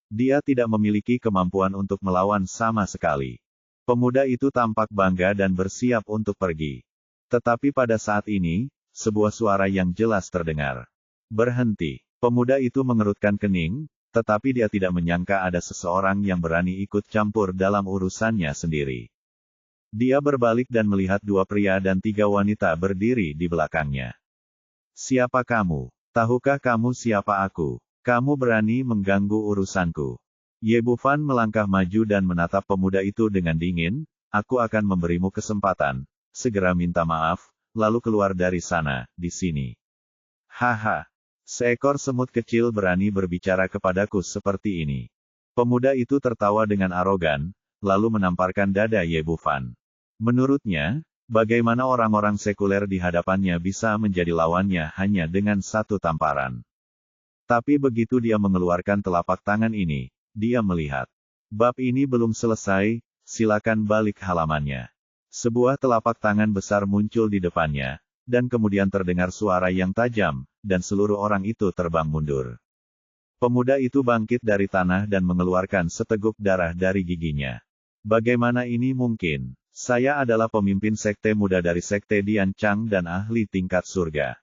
Dia tidak memiliki kemampuan untuk melawan sama sekali. Pemuda itu tampak bangga dan bersiap untuk pergi. Tetapi pada saat ini, sebuah suara yang jelas terdengar. Berhenti. Pemuda itu mengerutkan kening, tetapi dia tidak menyangka ada seseorang yang berani ikut campur dalam urusannya sendiri. Dia berbalik dan melihat dua pria dan tiga wanita berdiri di belakangnya. Siapa kamu? Tahukah kamu siapa aku? Kamu berani mengganggu urusanku. Ye Bufan melangkah maju dan menatap pemuda itu dengan dingin, aku akan memberimu kesempatan, segera minta maaf, lalu keluar dari sana, di sini. Haha. Seekor semut kecil berani berbicara kepadaku seperti ini. Pemuda itu tertawa dengan arogan, lalu menamparkan dada Ye Bufan. Menurutnya, bagaimana orang-orang sekuler di hadapannya bisa menjadi lawannya hanya dengan satu tamparan. Tapi begitu dia mengeluarkan telapak tangan ini, dia melihat. Bab ini belum selesai, silakan balik halamannya. Sebuah telapak tangan besar muncul di depannya, dan kemudian terdengar suara yang tajam, dan seluruh orang itu terbang mundur. Pemuda itu bangkit dari tanah dan mengeluarkan seteguk darah dari giginya. Bagaimana ini mungkin? Saya adalah pemimpin sekte muda dari sekte Dian Chang dan ahli tingkat surga.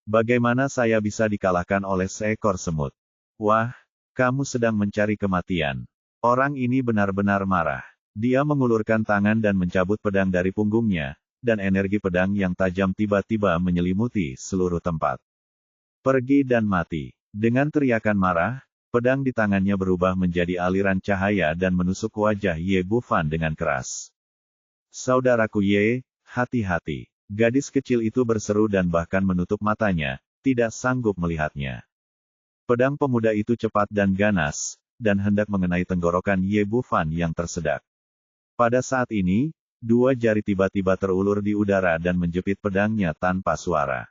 Bagaimana saya bisa dikalahkan oleh seekor semut? Wah, kamu sedang mencari kematian. Orang ini benar-benar marah. Dia mengulurkan tangan dan mencabut pedang dari punggungnya, dan energi pedang yang tajam tiba-tiba menyelimuti seluruh tempat. Pergi dan mati. Dengan teriakan marah, pedang di tangannya berubah menjadi aliran cahaya dan menusuk wajah Ye Bufan dengan keras. Saudaraku Ye, hati-hati. Gadis kecil itu berseru dan bahkan menutup matanya, tidak sanggup melihatnya. Pedang pemuda itu cepat dan ganas, dan hendak mengenai tenggorokan Ye Bufan yang tersedak. Pada saat ini, dua jari tiba-tiba terulur di udara dan menjepit pedangnya tanpa suara.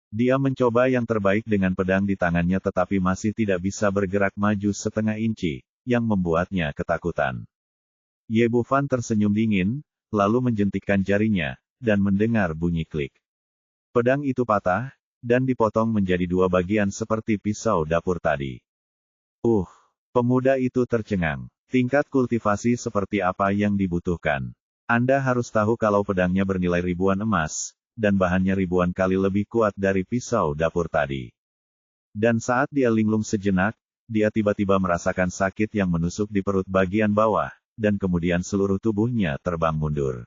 Dia mencoba yang terbaik dengan pedang di tangannya tetapi masih tidak bisa bergerak maju setengah inci, yang membuatnya ketakutan. Ye Bufan tersenyum dingin, lalu menjentikkan jarinya, dan mendengar bunyi klik. Pedang itu patah, dan dipotong menjadi dua bagian seperti pisau dapur tadi. Pemuda itu tercengang. Tingkat kultivasi seperti apa yang dibutuhkan? Anda harus tahu kalau pedangnya bernilai ribuan emas, dan bahannya ribuan kali lebih kuat dari pisau dapur tadi. Dan saat dia linglung sejenak, dia tiba-tiba merasakan sakit yang menusuk di perut bagian bawah, dan kemudian seluruh tubuhnya terbang mundur.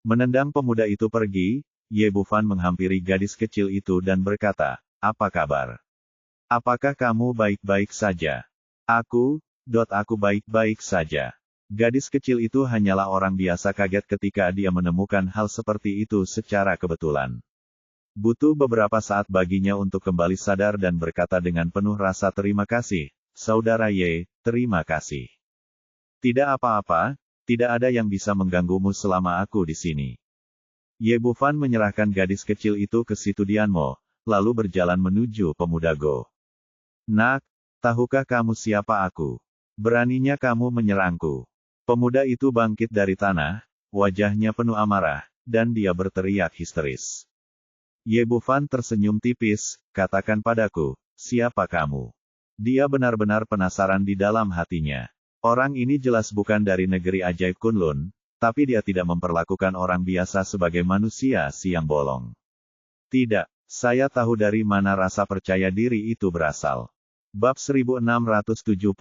Menendang pemuda itu pergi, Ye Bufan menghampiri gadis kecil itu dan berkata, apa kabar? Apakah kamu baik-baik saja? Aku baik-baik saja. Gadis kecil itu hanyalah orang biasa kaget ketika dia menemukan hal seperti itu secara kebetulan. Butuh beberapa saat baginya untuk kembali sadar dan berkata dengan penuh rasa terima kasih, Saudara Ye, terima kasih. Tidak apa-apa, tidak ada yang bisa mengganggumu selama aku di sini. Ye Bufan menyerahkan gadis kecil itu ke situ Dianmo, lalu berjalan menuju pemuda Go. Nak, tahukah kamu siapa aku? Beraninya kamu menyerangku. Pemuda itu bangkit dari tanah, wajahnya penuh amarah, dan dia berteriak histeris. Ye Bufan tersenyum tipis, katakan padaku, siapa kamu? Dia benar-benar penasaran di dalam hatinya. Orang ini jelas bukan dari negeri ajaib Kunlun, tapi dia tidak memperlakukan orang biasa sebagai manusia siang bolong. Tidak, saya tahu dari mana rasa percaya diri itu berasal. Bab 1675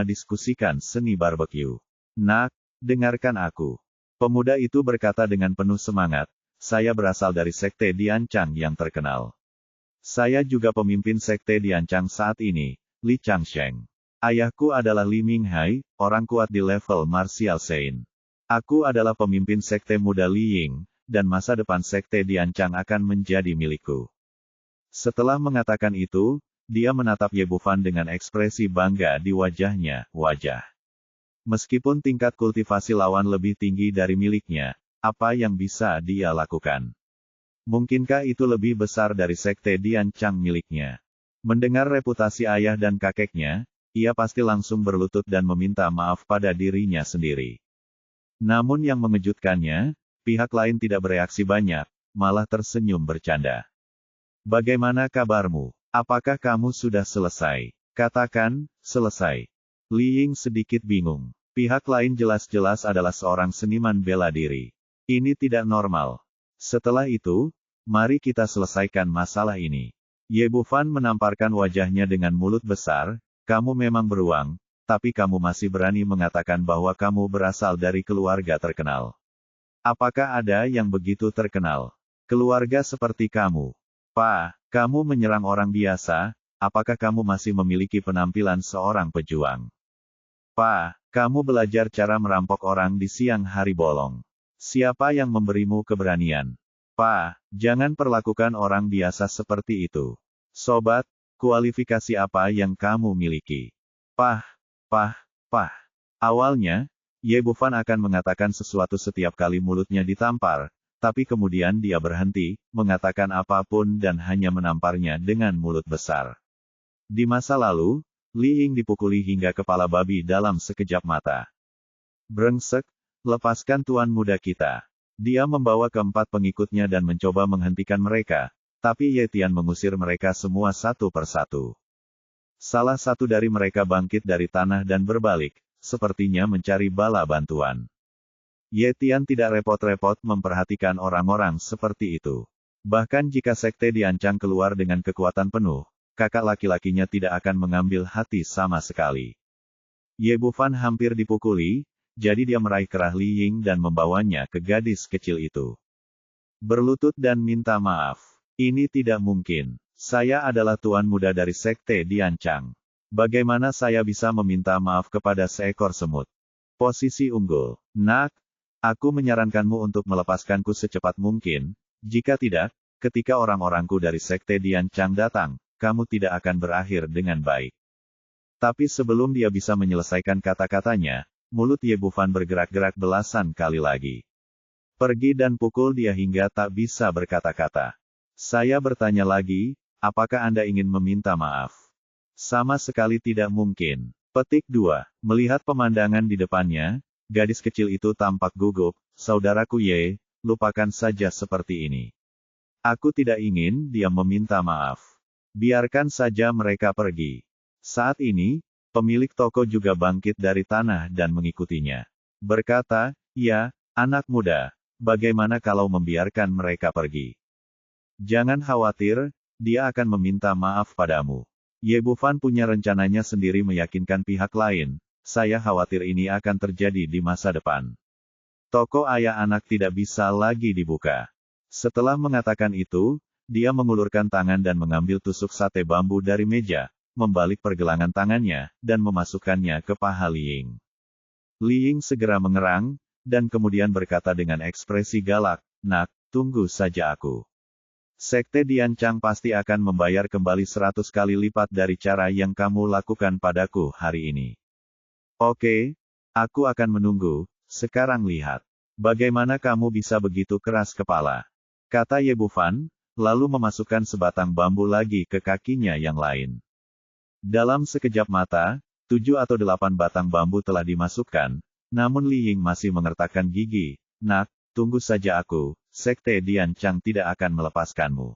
diskusikan seni barbeque. Nak, dengarkan aku. Pemuda itu berkata dengan penuh semangat, saya berasal dari sekte Diancang yang terkenal. Saya juga pemimpin sekte Diancang saat ini, Li Changsheng. Ayahku adalah Li Minghai, orang kuat di level Martial Saint. Aku adalah pemimpin sekte muda Li Ying, dan masa depan sekte Diancang akan menjadi milikku. Setelah mengatakan itu, dia menatap Ye Bufan dengan ekspresi bangga di wajahnya, Meskipun tingkat kultivasi lawan lebih tinggi dari miliknya, apa yang bisa dia lakukan? Mungkinkah itu lebih besar dari sekte Diancang miliknya? Mendengar reputasi ayah dan kakeknya, ia pasti langsung berlutut dan meminta maaf pada dirinya sendiri. Namun yang mengejutkannya, pihak lain tidak bereaksi banyak, malah tersenyum bercanda. Bagaimana kabarmu? Apakah kamu sudah selesai? Katakan, selesai. Li Ying sedikit bingung. Pihak lain jelas-jelas adalah seorang seniman bela diri. Ini tidak normal. Setelah itu, mari kita selesaikan masalah ini. Ye Bufan menamparkan wajahnya dengan mulut besar, kamu memang beruang, tapi kamu masih berani mengatakan bahwa kamu berasal dari keluarga terkenal. Apakah ada yang begitu terkenal? Keluarga seperti kamu. Pak, kamu menyerang orang biasa, apakah kamu masih memiliki penampilan seorang pejuang? Pak, kamu belajar cara merampok orang di siang hari bolong. Siapa yang memberimu keberanian? Pak, jangan perlakukan orang biasa seperti itu. Sobat, kualifikasi apa yang kamu miliki? Pah. Awalnya, Ye Bufan akan mengatakan sesuatu setiap kali mulutnya ditampar, tapi kemudian dia berhenti, mengatakan apapun dan hanya menamparnya dengan mulut besar. Di masa lalu, Li Ying dipukuli hingga kepala babi dalam sekejap mata. Brengsek, lepaskan tuan muda kita. Dia membawa keempat pengikutnya dan mencoba menghentikan mereka, tapi Ye Tian mengusir mereka semua satu persatu. Salah satu dari mereka bangkit dari tanah dan berbalik, sepertinya mencari bala bantuan. Ye Tian tidak repot-repot memperhatikan orang-orang seperti itu. Bahkan jika sekte Diancang keluar dengan kekuatan penuh, kakak laki-lakinya tidak akan mengambil hati sama sekali. Ye Bufan hampir dipukuli, jadi dia meraih kerah Li Ying dan membawanya ke gadis kecil itu. Berlutut dan minta maaf. Ini tidak mungkin. Saya adalah tuan muda dari sekte Diancang. Bagaimana saya bisa meminta maaf kepada seekor semut? Posisi unggul. Nak, aku menyarankanmu untuk melepaskanku secepat mungkin. Jika tidak, ketika orang-orangku dari sekte Diancang datang, kamu tidak akan berakhir dengan baik. Tapi sebelum dia bisa menyelesaikan kata-katanya, mulut Ye Bufan bergerak-gerak belasan kali lagi. Pergi dan pukul dia hingga tak bisa berkata-kata. Saya bertanya lagi, apakah Anda ingin meminta maaf? Sama sekali tidak mungkin. Petik 2. Melihat pemandangan di depannya, gadis kecil itu tampak gugup. Saudaraku Ye, lupakan saja seperti ini. Aku tidak ingin dia meminta maaf. Biarkan saja mereka pergi. Saat ini, pemilik toko juga bangkit dari tanah dan mengikutinya. Berkata, ya, anak muda, bagaimana kalau membiarkan mereka pergi? Jangan khawatir, dia akan meminta maaf padamu. Ye Bufan punya rencananya sendiri meyakinkan pihak lain, saya khawatir ini akan terjadi di masa depan. Toko ayah anak tidak bisa lagi dibuka. Setelah mengatakan itu, dia mengulurkan tangan dan mengambil tusuk sate bambu dari meja, membalik pergelangan tangannya, dan memasukkannya ke paha Li Ying. Li Ying segera mengerang, dan kemudian berkata dengan ekspresi galak, nak, tunggu saja aku. Sekte Diancang pasti akan membayar kembali 100 kali lipat dari cara yang kamu lakukan padaku hari ini. Oke, aku akan menunggu, sekarang lihat. Bagaimana kamu bisa begitu keras kepala? Kata Ye Bufan, lalu memasukkan sebatang bambu lagi ke kakinya yang lain. Dalam sekejap mata, 7 atau 8 batang bambu telah dimasukkan, namun Li Ying masih mengertakkan gigi. Nak, tunggu saja aku, Sekte Dian Chang tidak akan melepaskanmu.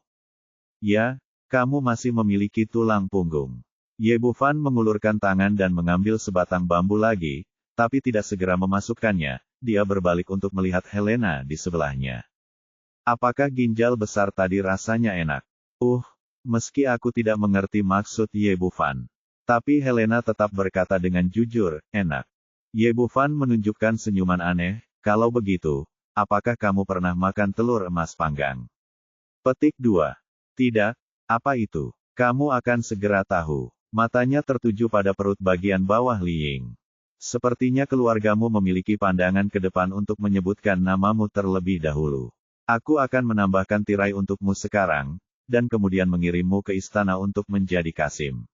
Ya, kamu masih memiliki tulang punggung. Ye Bufan mengulurkan tangan dan mengambil sebatang bambu lagi, tapi tidak segera memasukkannya. Dia berbalik untuk melihat Helena di sebelahnya. Apakah ginjal besar tadi rasanya enak? Meski aku tidak mengerti maksud Ye Bufan. Tapi Helena tetap berkata dengan jujur, enak. Ye Bufan menunjukkan senyuman aneh. Kalau begitu, apakah kamu pernah makan telur emas panggang? Petik 2. Tidak, apa itu? Kamu akan segera tahu. Matanya tertuju pada perut bagian bawah Li Ying. Sepertinya keluargamu memiliki pandangan ke depan untuk menyebutkan namamu terlebih dahulu. Aku akan menambahkan tirai untukmu sekarang, dan kemudian mengirimmu ke istana untuk menjadi Kasim.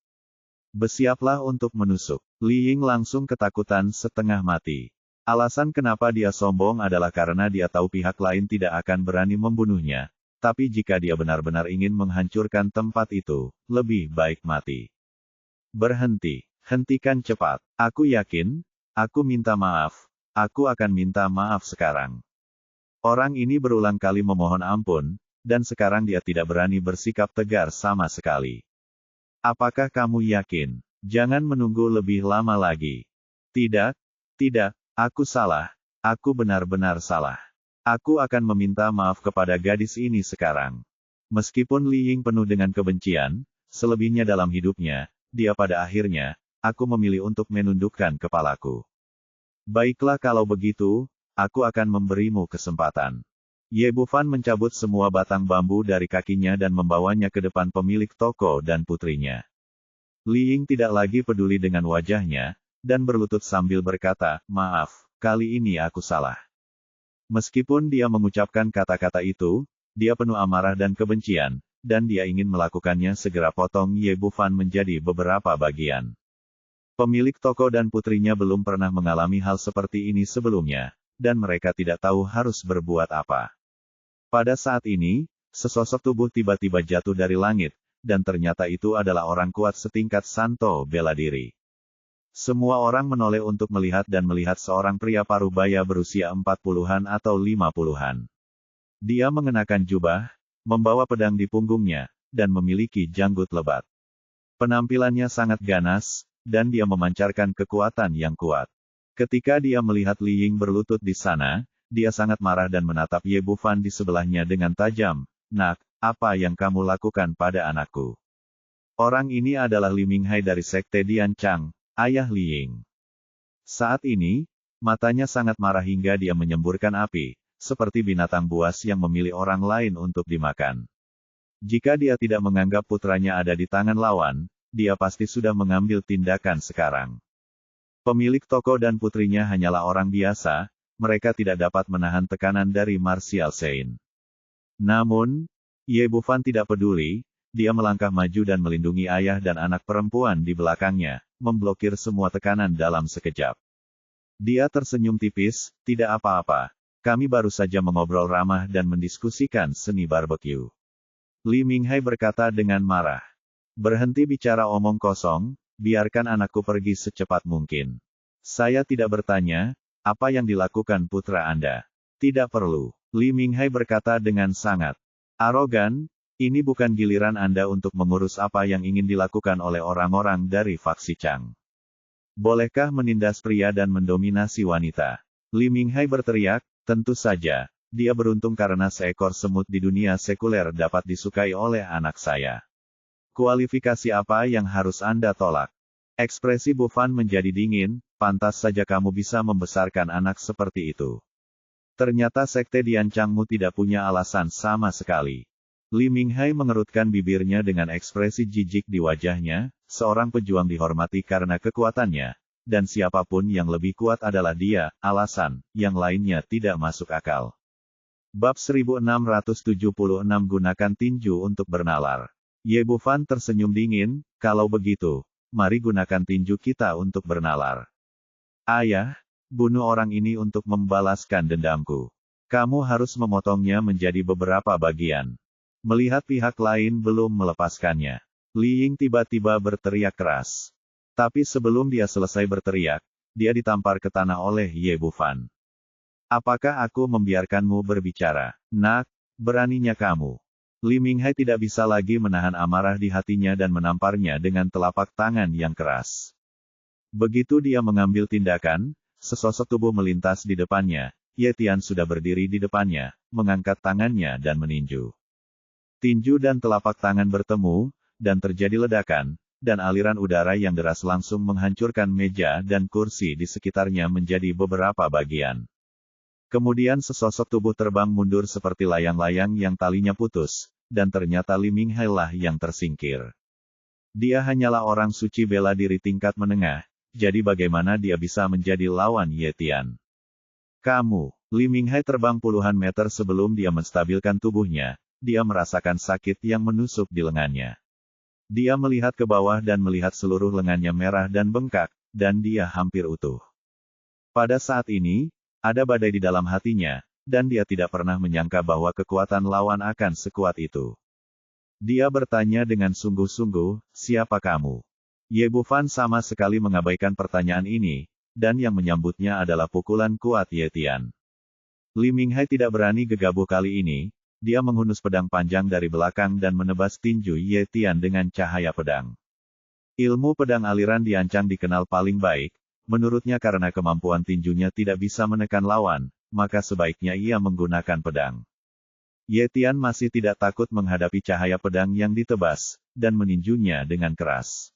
Bersiaplah untuk menusuk. Li Ying langsung ketakutan setengah mati. Alasan kenapa dia sombong adalah karena dia tahu pihak lain tidak akan berani membunuhnya. Tapi jika dia benar-benar ingin menghancurkan tempat itu, lebih baik mati. Berhenti. Hentikan cepat. Aku yakin, aku minta maaf. Aku akan minta maaf sekarang. Orang ini berulang kali memohon ampun, dan sekarang dia tidak berani bersikap tegar sama sekali. Apakah kamu yakin? Jangan menunggu lebih lama lagi. Tidak, aku salah. Aku benar-benar salah. Aku akan meminta maaf kepada gadis ini sekarang. Meskipun Li Ying penuh dengan kebencian, selebihnya dalam hidupnya, dia pada akhirnya, aku memilih untuk menundukkan kepalaku. Baiklah kalau begitu, aku akan memberimu kesempatan. Ye Bufan mencabut semua batang bambu dari kakinya dan membawanya ke depan pemilik toko dan putrinya. Li Ying tidak lagi peduli dengan wajahnya, dan berlutut sambil berkata, maaf, kali ini aku salah. Meskipun dia mengucapkan kata-kata itu, dia penuh amarah dan kebencian, dan dia ingin melakukannya segera potong Ye Bufan menjadi beberapa bagian. Pemilik toko dan putrinya belum pernah mengalami hal seperti ini sebelumnya, dan mereka tidak tahu harus berbuat apa. Pada saat ini, sesosok tubuh tiba-tiba jatuh dari langit, dan ternyata itu adalah orang kuat setingkat Santo bela diri. Semua orang menoleh untuk melihat dan melihat seorang pria parubaya berusia 40-an atau 50-an. Dia mengenakan jubah, membawa pedang di punggungnya, dan memiliki janggut lebat. Penampilannya sangat ganas, dan dia memancarkan kekuatan yang kuat. Ketika dia melihat Li Ying berlutut di sana, dia sangat marah dan menatap Ye Bufan di sebelahnya dengan tajam. Nak, apa yang kamu lakukan pada anakku? Orang ini adalah Li Minghai dari Sekte Dian Chang, ayah Li Ying. Saat ini, matanya sangat marah hingga dia menyemburkan api, seperti binatang buas yang memilih orang lain untuk dimakan. Jika dia tidak menganggap putranya ada di tangan lawan, dia pasti sudah mengambil tindakan sekarang. Pemilik toko dan putrinya hanyalah orang biasa, mereka tidak dapat menahan tekanan dari Martial Saint. Namun, Ye Bufan tidak peduli, dia melangkah maju dan melindungi ayah dan anak perempuan di belakangnya, memblokir semua tekanan dalam sekejap. Dia tersenyum tipis, tidak apa-apa. Kami baru saja mengobrol ramah dan mendiskusikan seni barbecue. Li Minghai berkata dengan marah. Berhenti bicara omong kosong, biarkan anakku pergi secepat mungkin. Saya tidak bertanya, apa yang dilakukan putra Anda? Tidak perlu. Li Minghai berkata dengan sangat arogan, ini bukan giliran Anda untuk mengurus apa yang ingin dilakukan oleh orang-orang dari faksi Chang. Bolehkah menindas pria dan mendominasi wanita? Li Minghai berteriak, tentu saja, dia beruntung karena seekor semut di dunia sekuler dapat disukai oleh anak saya. Kualifikasi apa yang harus Anda tolak? Ekspresi Bufan menjadi dingin, pantas saja kamu bisa membesarkan anak seperti itu. Ternyata Sekte Dian Changmu tidak punya alasan sama sekali. Li Minghai mengerutkan bibirnya dengan ekspresi jijik di wajahnya, seorang pejuang dihormati karena kekuatannya, dan siapapun yang lebih kuat adalah dia, alasan, yang lainnya tidak masuk akal. Bab 1676 gunakan tinju untuk bernalar. Ye Bufan tersenyum dingin, kalau begitu, mari gunakan tinju kita untuk bernalar. Ayah, bunuh orang ini untuk membalaskan dendamku. Kamu harus memotongnya menjadi beberapa bagian. Melihat pihak lain belum melepaskannya, Li Ying tiba-tiba berteriak keras. Tapi sebelum dia selesai berteriak, dia ditampar ke tanah oleh Ye Bufan. Apakah aku membiarkanmu berbicara? Nak, beraninya kamu. Li Minghai tidak bisa lagi menahan amarah di hatinya dan menamparnya dengan telapak tangan yang keras. Begitu dia mengambil tindakan, sesosok tubuh melintas di depannya. Ye Tian sudah berdiri di depannya, mengangkat tangannya dan meninju. Tinju dan telapak tangan bertemu, dan terjadi ledakan, dan aliran udara yang deras langsung menghancurkan meja dan kursi di sekitarnya menjadi beberapa bagian. Kemudian sesosok tubuh terbang mundur seperti layang-layang yang talinya putus, dan ternyata Li Minghai lah yang tersingkir. Dia hanyalah orang suci bela diri tingkat menengah, jadi bagaimana dia bisa menjadi lawan Ye Tian? Kamu, Li Minghai terbang puluhan meter sebelum dia menstabilkan tubuhnya, dia merasakan sakit yang menusuk di lengannya. Dia melihat ke bawah dan melihat seluruh lengannya merah dan bengkak, dan dia hampir utuh. Pada saat ini, ada badai di dalam hatinya, dan dia tidak pernah menyangka bahwa kekuatan lawan akan sekuat itu. Dia bertanya dengan sungguh-sungguh, siapa kamu? Ye Bufan sama sekali mengabaikan pertanyaan ini, dan yang menyambutnya adalah pukulan kuat Ye Tian. Li Minghai tidak berani gegabah kali ini, dia menghunus pedang panjang dari belakang dan menebas tinju Ye Tian dengan cahaya pedang. Ilmu pedang aliran diancang dikenal paling baik, menurutnya karena kemampuan tinjunya tidak bisa menekan lawan, maka sebaiknya ia menggunakan pedang. Ye Tian masih tidak takut menghadapi cahaya pedang yang ditebas, dan meninjunya dengan keras.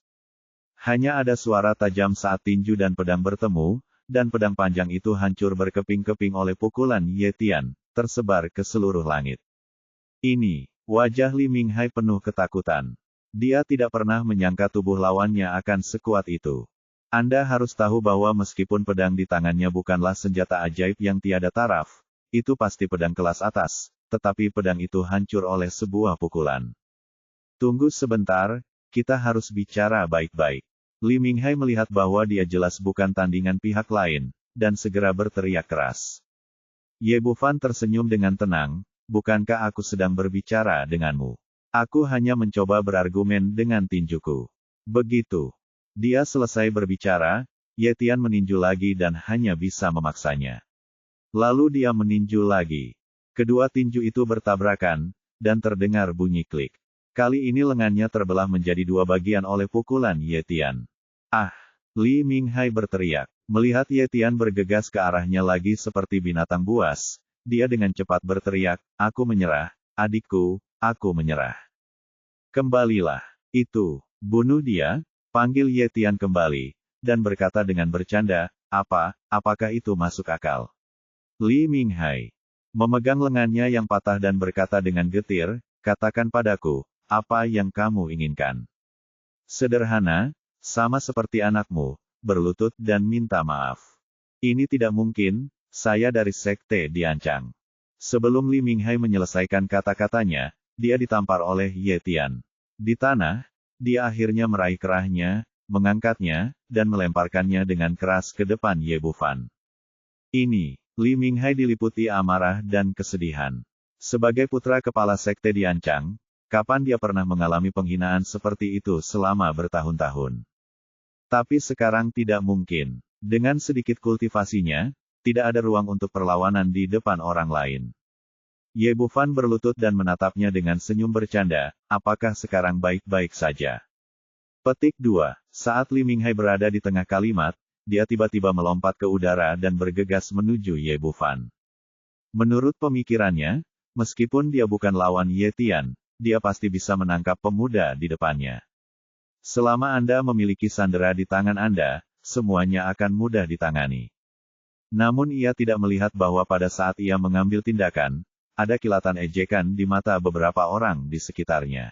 Hanya ada suara tajam saat tinju dan pedang bertemu, dan pedang panjang itu hancur berkeping-keping oleh pukulan Ye Tian, tersebar ke seluruh langit. Ini, wajah Li Minghai penuh ketakutan. Dia tidak pernah menyangka tubuh lawannya akan sekuat itu. Anda harus tahu bahwa meskipun pedang di tangannya bukanlah senjata ajaib yang tiada taraf, itu pasti pedang kelas atas, tetapi pedang itu hancur oleh sebuah pukulan. Tunggu sebentar, kita harus bicara baik-baik. Li Minghai melihat bahwa dia jelas bukan tandingan pihak lain, dan segera berteriak keras. Ye Bufan tersenyum dengan tenang, bukankah aku sedang berbicara denganmu? Aku hanya mencoba berargumen dengan tinjuku. Begitu. Dia selesai berbicara, Ye Tian meninju lagi dan hanya bisa memaksanya. Lalu dia meninju lagi. Kedua tinju itu bertabrakan, dan terdengar bunyi klik. Kali ini lengannya terbelah menjadi dua bagian oleh pukulan Ye Tian. Ah! Li Minghai berteriak. Melihat Ye Tian bergegas ke arahnya lagi seperti binatang buas, dia dengan cepat berteriak, aku menyerah, adikku, aku menyerah. Kembalilah. Itu, bunuh dia, panggil Ye Tian kembali, dan berkata dengan bercanda, apakah itu masuk akal? Li Minghai memegang lengannya yang patah dan berkata dengan getir, katakan padaku, apa yang kamu inginkan? Sederhana, sama seperti anakmu, berlutut dan minta maaf. Ini tidak mungkin, saya dari sekte diancang. Sebelum Li Minghai menyelesaikan kata-katanya, dia ditampar oleh Ye Tian. Di tanah, dia akhirnya meraih kerahnya, mengangkatnya, dan melemparkannya dengan keras ke depan Ye Bufan. Ini, Li Minghai diliputi amarah dan kesedihan. Sebagai putra kepala sekte diancang, kapan dia pernah mengalami penghinaan seperti itu selama bertahun-tahun? Tapi sekarang tidak mungkin. Dengan sedikit kultivasinya, tidak ada ruang untuk perlawanan di depan orang lain. Ye Bufan berlutut dan menatapnya dengan senyum bercanda, apakah sekarang baik-baik saja? Petik 2. Saat Li Minghai berada di tengah kalimat, dia tiba-tiba melompat ke udara dan bergegas menuju Ye Bufan. Menurut pemikirannya, meskipun dia bukan lawan Ye Tian, dia pasti bisa menangkap pemuda di depannya. Selama Anda memiliki sandera di tangan Anda, semuanya akan mudah ditangani. Namun ia tidak melihat bahwa pada saat ia mengambil tindakan, ada kilatan ejekan di mata beberapa orang di sekitarnya.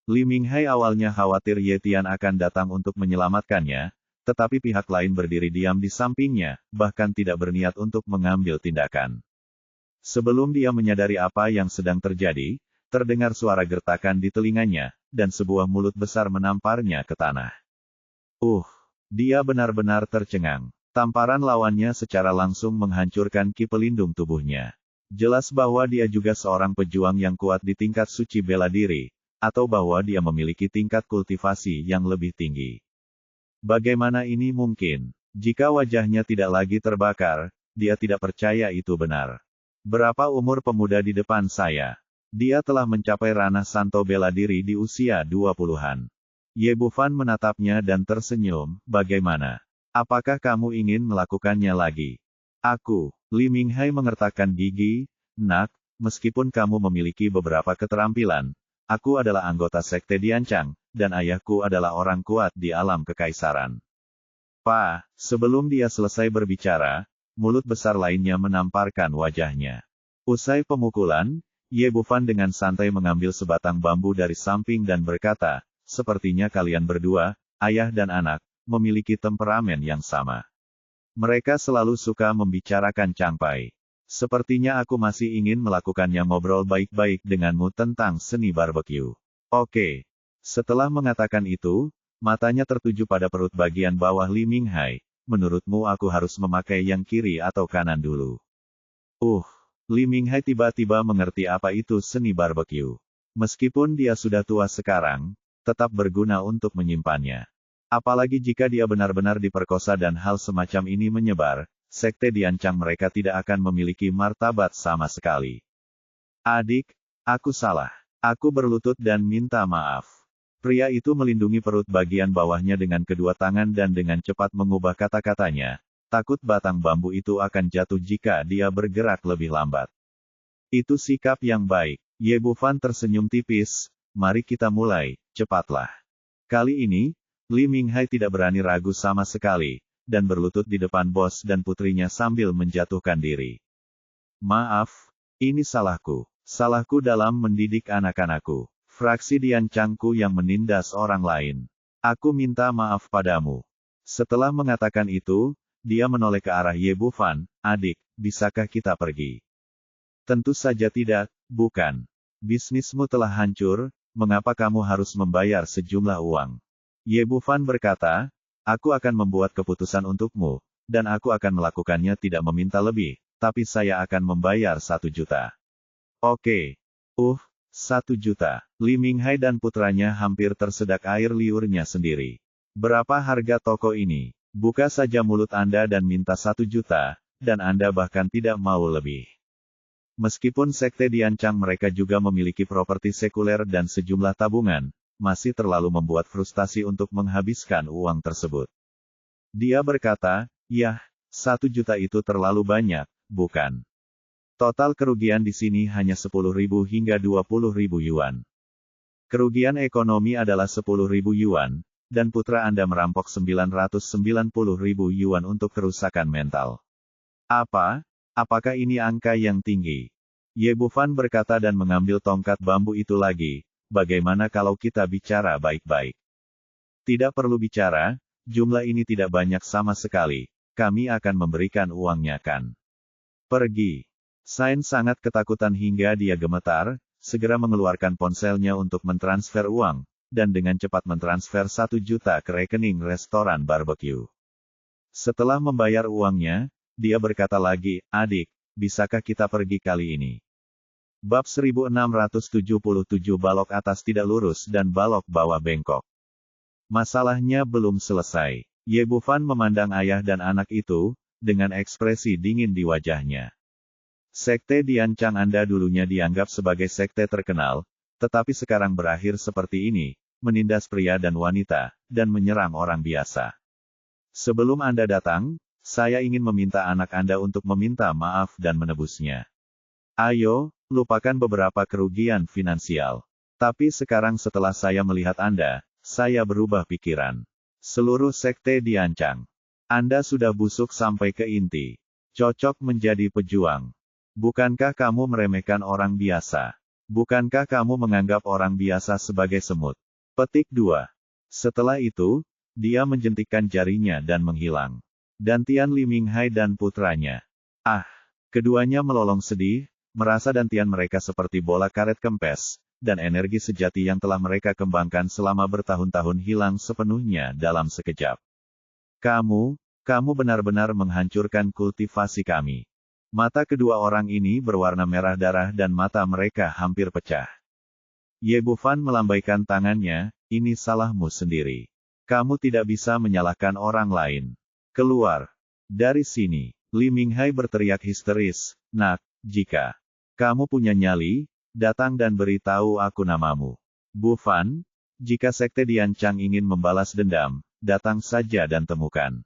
Li Minghai awalnya khawatir Ye Tian akan datang untuk menyelamatkannya, tetapi pihak lain berdiri diam di sampingnya, bahkan tidak berniat untuk mengambil tindakan. Sebelum dia menyadari apa yang sedang terjadi, terdengar suara gertakan di telinganya, dan sebuah mulut besar menamparnya ke tanah. Dia benar-benar tercengang. Tamparan lawannya secara langsung menghancurkan ki pelindung tubuhnya. Jelas bahwa dia juga seorang pejuang yang kuat di tingkat suci bela diri, atau bahwa dia memiliki tingkat kultivasi yang lebih tinggi. Bagaimana ini mungkin? Jika wajahnya tidak lagi terbakar, dia tidak percaya itu benar. Berapa umur pemuda di depan saya? Dia telah mencapai ranah santo bela diri di usia 20-an. Ye Bufan menatapnya dan tersenyum, bagaimana? Apakah kamu ingin melakukannya lagi? Aku, Li Minghai mengertakkan gigi, nak, meskipun kamu memiliki beberapa keterampilan, aku adalah anggota Sekte Diancang, dan ayahku adalah orang kuat di alam kekaisaran. Pak, sebelum dia selesai berbicara, mulut besar lainnya menamparkan wajahnya. Usai pemukulan, Ye Bufan dengan santai mengambil sebatang bambu dari samping dan berkata, sepertinya kalian berdua, ayah dan anak, memiliki temperamen yang sama. Mereka selalu suka membicarakan cangpai. Sepertinya aku masih ingin melakukannya ngobrol baik-baik denganmu tentang seni barbeque. Oke. Setelah mengatakan itu, matanya tertuju pada perut bagian bawah Li Minghai. Menurutmu aku harus memakai yang kiri atau kanan dulu? Li Minghai tiba-tiba mengerti apa itu seni barbeque. Meskipun dia sudah tua sekarang, tetap berguna untuk menyimpannya. Apalagi jika dia benar-benar diperkosa dan hal semacam ini menyebar, Sekte Diancang mereka tidak akan memiliki martabat sama sekali. Adik, aku salah. Aku berlutut dan minta maaf. Pria itu melindungi perut bagian bawahnya dengan kedua tangan dan dengan cepat mengubah kata-katanya, takut batang bambu itu akan jatuh jika dia bergerak lebih lambat. Itu sikap yang baik. Ye Bufan tersenyum tipis, mari kita mulai, cepatlah. Kali ini, Li Minghai tidak berani ragu sama sekali, dan berlutut di depan bos dan putrinya sambil menjatuhkan diri. Maaf, ini salahku. Salahku dalam mendidik anak-anakku. Fraksi Diancangku yang menindas orang lain. Aku minta maaf padamu. Setelah mengatakan itu, dia menoleh ke arah Ye Bufan, adik, bisakah kita pergi? Tentu saja tidak, bukan. Bisnismu telah hancur, mengapa kamu harus membayar sejumlah uang? Ye Bufan berkata, aku akan membuat keputusan untukmu, dan aku akan melakukannya tidak meminta lebih, tapi saya akan membayar 1 juta. Oke. 1 juta. Li Minghai dan putranya hampir tersedak air liurnya sendiri. Berapa harga toko ini? Buka saja mulut Anda dan minta 1 juta, dan Anda bahkan tidak mau lebih. Meskipun Sekte Diancang mereka juga memiliki properti sekuler dan sejumlah tabungan, masih terlalu membuat frustasi untuk menghabiskan uang tersebut. Dia berkata, yah, 1 juta itu terlalu banyak, bukan? Total kerugian di sini hanya 10.000 hingga 20.000 yuan. Kerugian ekonomi adalah 10.000 yuan, dan putra Anda merampok 990.000 yuan untuk kerusakan mental. Apakah ini angka yang tinggi? Ye Bufan berkata dan mengambil tongkat bambu itu lagi, bagaimana kalau kita bicara baik-baik? Tidak perlu bicara, jumlah ini tidak banyak sama sekali, kami akan memberikan uangnya kan? Pergi. Sain sangat ketakutan hingga dia gemetar, segera mengeluarkan ponselnya untuk mentransfer uang, dan dengan cepat mentransfer 1 juta ke rekening restoran barbeque. Setelah membayar uangnya, dia berkata lagi, adik, bisakah kita pergi kali ini? Bab 1677 balok atas tidak lurus dan balok bawah bengkok. Masalahnya belum selesai. Ye Bufan memandang ayah dan anak itu, dengan ekspresi dingin di wajahnya. Sekte Diancang Anda dulunya dianggap sebagai sekte terkenal, tetapi sekarang berakhir seperti ini, menindas pria dan wanita, dan menyerang orang biasa. Sebelum Anda datang, saya ingin meminta anak Anda untuk meminta maaf dan menebusnya. Ayo, lupakan beberapa kerugian finansial. Tapi sekarang setelah saya melihat Anda, saya berubah pikiran. Seluruh sekte Diancang. Anda sudah busuk sampai ke inti. Cocok menjadi pejuang. Bukankah kamu meremehkan orang biasa? Bukankah kamu menganggap orang biasa sebagai semut? Petik 2. Setelah itu, dia menjentikkan jarinya dan menghilang. Dan Tian Li Minghai dan putranya. Keduanya melolong sedih, merasa dantian mereka seperti bola karet kempes, dan energi sejati yang telah mereka kembangkan selama bertahun-tahun hilang sepenuhnya dalam sekejap. Kamu benar-benar menghancurkan kultivasi kami. Mata kedua orang ini berwarna merah darah dan mata mereka hampir pecah. Ye Bufan melambaikan tangannya, ini salahmu sendiri. Kamu tidak bisa menyalahkan orang lain. Keluar dari sini. Li Minghai berteriak histeris. Nak, jika kamu punya nyali, datang dan beritahu aku namamu. Bu Fan, jika Sekte Diancang ingin membalas dendam, datang saja dan temukan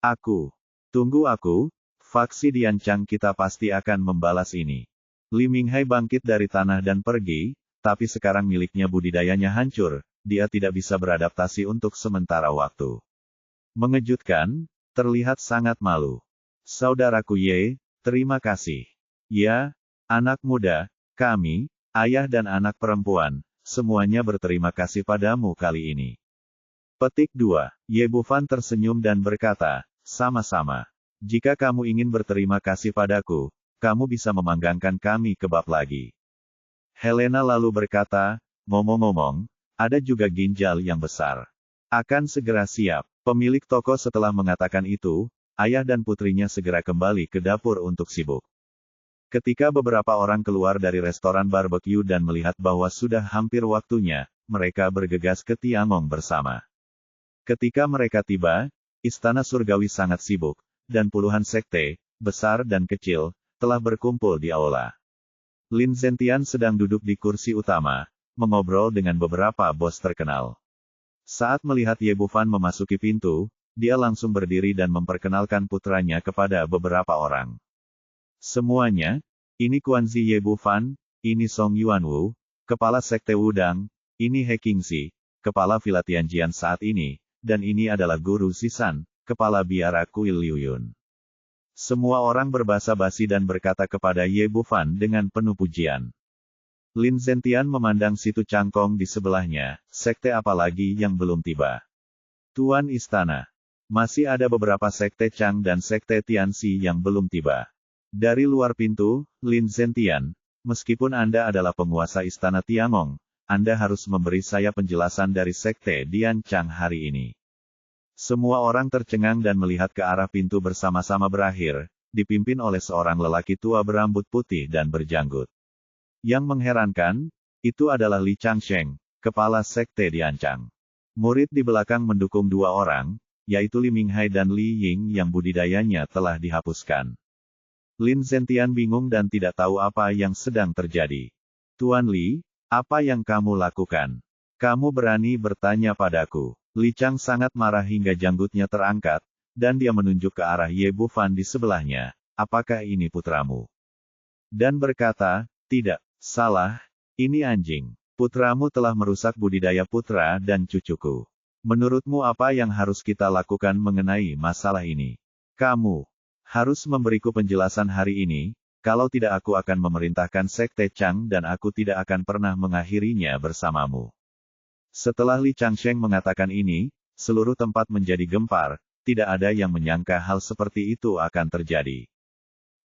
aku. Tunggu aku, faksi Diancang kita pasti akan membalas ini. Li Minghai bangkit dari tanah dan pergi, tapi sekarang miliknya budidayanya hancur, dia tidak bisa beradaptasi untuk sementara waktu. Mengejutkan, terlihat sangat malu. Saudaraku Ye, terima kasih. Ya, anak muda, kami, ayah dan anak perempuan, semuanya berterima kasih padamu kali ini. Petik 2. Ye Bufan tersenyum dan berkata, sama-sama. Jika kamu ingin berterima kasih padaku, kamu bisa memanggangkan kami kebab lagi. Helena lalu berkata, ngomong-ngomong, ada juga ginjal yang besar. Akan segera siap. Pemilik toko setelah mengatakan itu, ayah dan putrinya segera kembali ke dapur untuk sibuk. Ketika beberapa orang keluar dari restoran barbecue dan melihat bahwa sudah hampir waktunya, mereka bergegas ke Tiangong bersama. Ketika mereka tiba, Istana Surgawi sangat sibuk, dan puluhan sekte, besar dan kecil, telah berkumpul di aula. Lin Zentian sedang duduk di kursi utama, mengobrol dengan beberapa bos terkenal. Saat melihat Ye Bufan memasuki pintu, dia langsung berdiri dan memperkenalkan putranya kepada beberapa orang. Semuanya, ini Kuanzi Ye Bufan, ini Song Yuanwu, kepala sekte Wudang, ini He Qingxi, kepala Villa Tianjian saat ini, dan ini adalah Guru Sisan, kepala biara Kuil Liuyun. Semua orang berbasa basi dan berkata kepada Ye Bufan dengan penuh pujian. Lin Zentian memandang situ cangkong di sebelahnya, sekte apa lagi yang belum tiba? Tuan Istana. Masih ada beberapa sekte Chang dan sekte Tianxi yang belum tiba. Dari luar pintu, Lin Zentian, meskipun Anda adalah penguasa Istana Tiangong, Anda harus memberi saya penjelasan dari sekte Diancang hari ini. Semua orang tercengang dan melihat ke arah pintu bersama-sama berakhir, dipimpin oleh seorang lelaki tua berambut putih dan berjanggut. Yang mengherankan, itu adalah Li Changsheng, kepala sekte Diancang. Murid di belakang mendukung dua orang, yaitu Li Minghai dan Li Ying yang budidayanya telah dihapuskan. Lin Zentian bingung dan tidak tahu apa yang sedang terjadi. Tuan Li, apa yang kamu lakukan? Kamu berani bertanya padaku? Li Chang sangat marah hingga janggutnya terangkat, dan dia menunjuk ke arah Ye Bufan di sebelahnya. Apakah ini putramu? Dan berkata, tidak. Salah, ini anjing. Putramu telah merusak budidaya putra dan cucuku. Menurutmu apa yang harus kita lakukan mengenai masalah ini? Kamu harus memberiku penjelasan hari ini, kalau tidak aku akan memerintahkan sekte Chang dan aku tidak akan pernah mengakhirinya bersamamu. Setelah Li Changsheng mengatakan ini, seluruh tempat menjadi gempar, tidak ada yang menyangka hal seperti itu akan terjadi.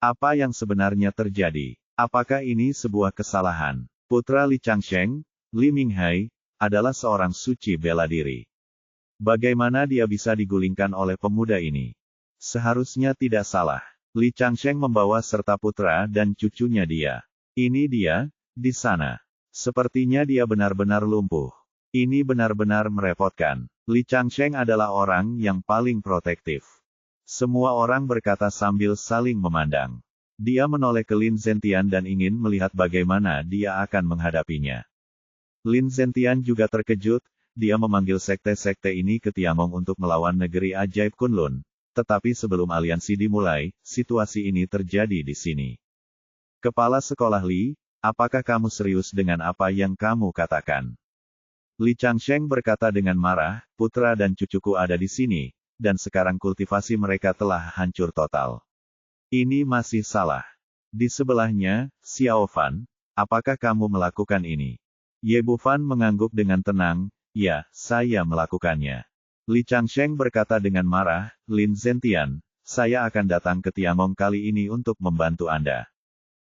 Apa yang sebenarnya terjadi? Apakah ini sebuah kesalahan? Putra Li Changsheng, Li Minghai, adalah seorang suci bela diri. Bagaimana dia bisa digulingkan oleh pemuda ini? Seharusnya tidak salah. Li Changsheng membawa serta putra dan cucunya dia. Ini dia, di sana. Sepertinya dia benar-benar lumpuh. Ini benar-benar merepotkan. Li Changsheng adalah orang yang paling protektif. Semua orang berkata sambil saling memandang. Dia menoleh ke Lin Zentian dan ingin melihat bagaimana dia akan menghadapinya. Lin Zentian juga terkejut, dia memanggil sekte-sekte ini ke Tiangong untuk melawan negeri ajaib Kunlun. Tetapi sebelum aliansi dimulai, situasi ini terjadi di sini. Kepala sekolah Li, apakah kamu serius dengan apa yang kamu katakan? Li Changsheng berkata dengan marah, putra dan cucuku ada di sini, dan sekarang kultivasi mereka telah hancur total. Ini masih salah. Di sebelahnya, Xiao Fan, apakah kamu melakukan ini? Ye Bufan mengangguk dengan tenang, ya, saya melakukannya. Li Changsheng berkata dengan marah, Lin Zentian, saya akan datang ke Tiangong kali ini untuk membantu Anda.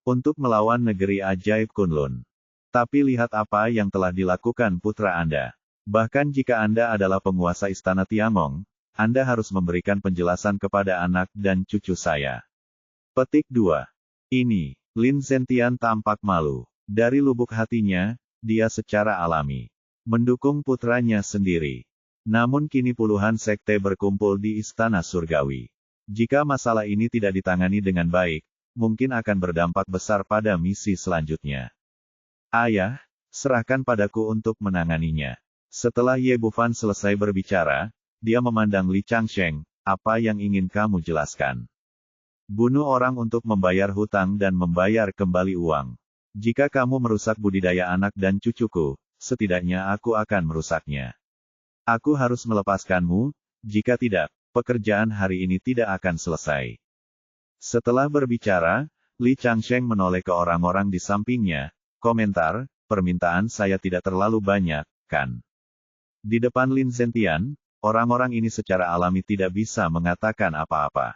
Untuk melawan negeri ajaib Kunlun. Tapi lihat apa yang telah dilakukan putra Anda. Bahkan jika Anda adalah penguasa istana Tiangong, Anda harus memberikan penjelasan kepada anak dan cucu saya. Petik 2. Ini, Lin Zentian tampak malu. Dari lubuk hatinya, dia secara alami mendukung putranya sendiri. Namun kini puluhan sekte berkumpul di Istana Surgawi. Jika masalah ini tidak ditangani dengan baik, mungkin akan berdampak besar pada misi selanjutnya. Ayah, serahkan padaku untuk menanganinya. Setelah Ye Bufan selesai berbicara, dia memandang Li Changsheng, apa yang ingin kamu jelaskan? Bunuh orang untuk membayar hutang dan membayar kembali uang. Jika kamu merusak budidaya anak dan cucuku, setidaknya aku akan merusaknya. Aku harus melepaskanmu, jika tidak, pekerjaan hari ini tidak akan selesai. Setelah berbicara, Li Changsheng menoleh ke orang-orang di sampingnya, komentar, permintaan saya tidak terlalu banyak, kan? Di depan Lin Zentian, orang-orang ini secara alami tidak bisa mengatakan apa-apa.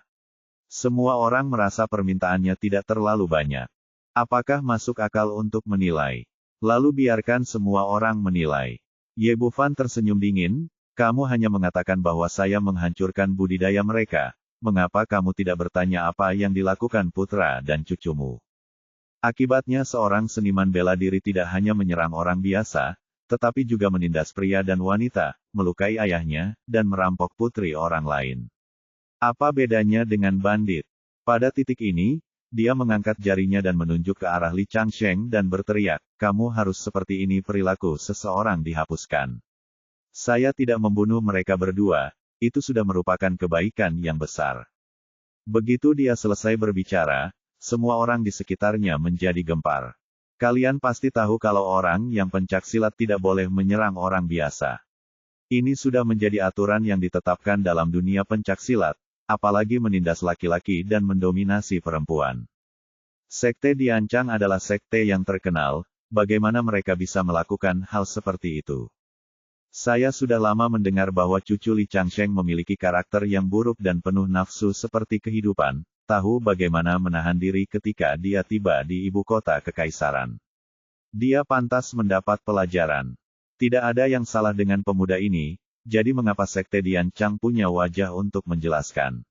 Semua orang merasa permintaannya tidak terlalu banyak. Apakah masuk akal untuk menilai? Lalu biarkan semua orang menilai. Ye Bufan tersenyum dingin, kamu hanya mengatakan bahwa saya menghancurkan budidaya mereka. Mengapa kamu tidak bertanya apa yang dilakukan putra dan cucumu? Akibatnya seorang seniman bela diri tidak hanya menyerang orang biasa, tetapi juga menindas pria dan wanita, melukai ayahnya, dan merampok putri orang lain. Apa bedanya dengan bandit? Pada titik ini, dia mengangkat jarinya dan menunjuk ke arah Li Changsheng dan berteriak, kamu harus seperti ini perilaku seseorang dihapuskan. Saya tidak membunuh mereka berdua, itu sudah merupakan kebaikan yang besar. Begitu dia selesai berbicara, semua orang di sekitarnya menjadi gempar. Kalian pasti tahu kalau orang yang pencaksilat tidak boleh menyerang orang biasa. Ini sudah menjadi aturan yang ditetapkan dalam dunia pencaksilat, apalagi menindas laki-laki dan mendominasi perempuan. Sekte Diancang adalah sekte yang terkenal, bagaimana mereka bisa melakukan hal seperti itu? Saya sudah lama mendengar bahwa cucu Li Changsheng memiliki karakter yang buruk dan penuh nafsu seperti kehidupan, tahu bagaimana menahan diri ketika dia tiba di ibu kota kekaisaran. Dia pantas mendapat pelajaran. Tidak ada yang salah dengan pemuda ini, jadi mengapa sekte Diancang punya wajah untuk menjelaskan?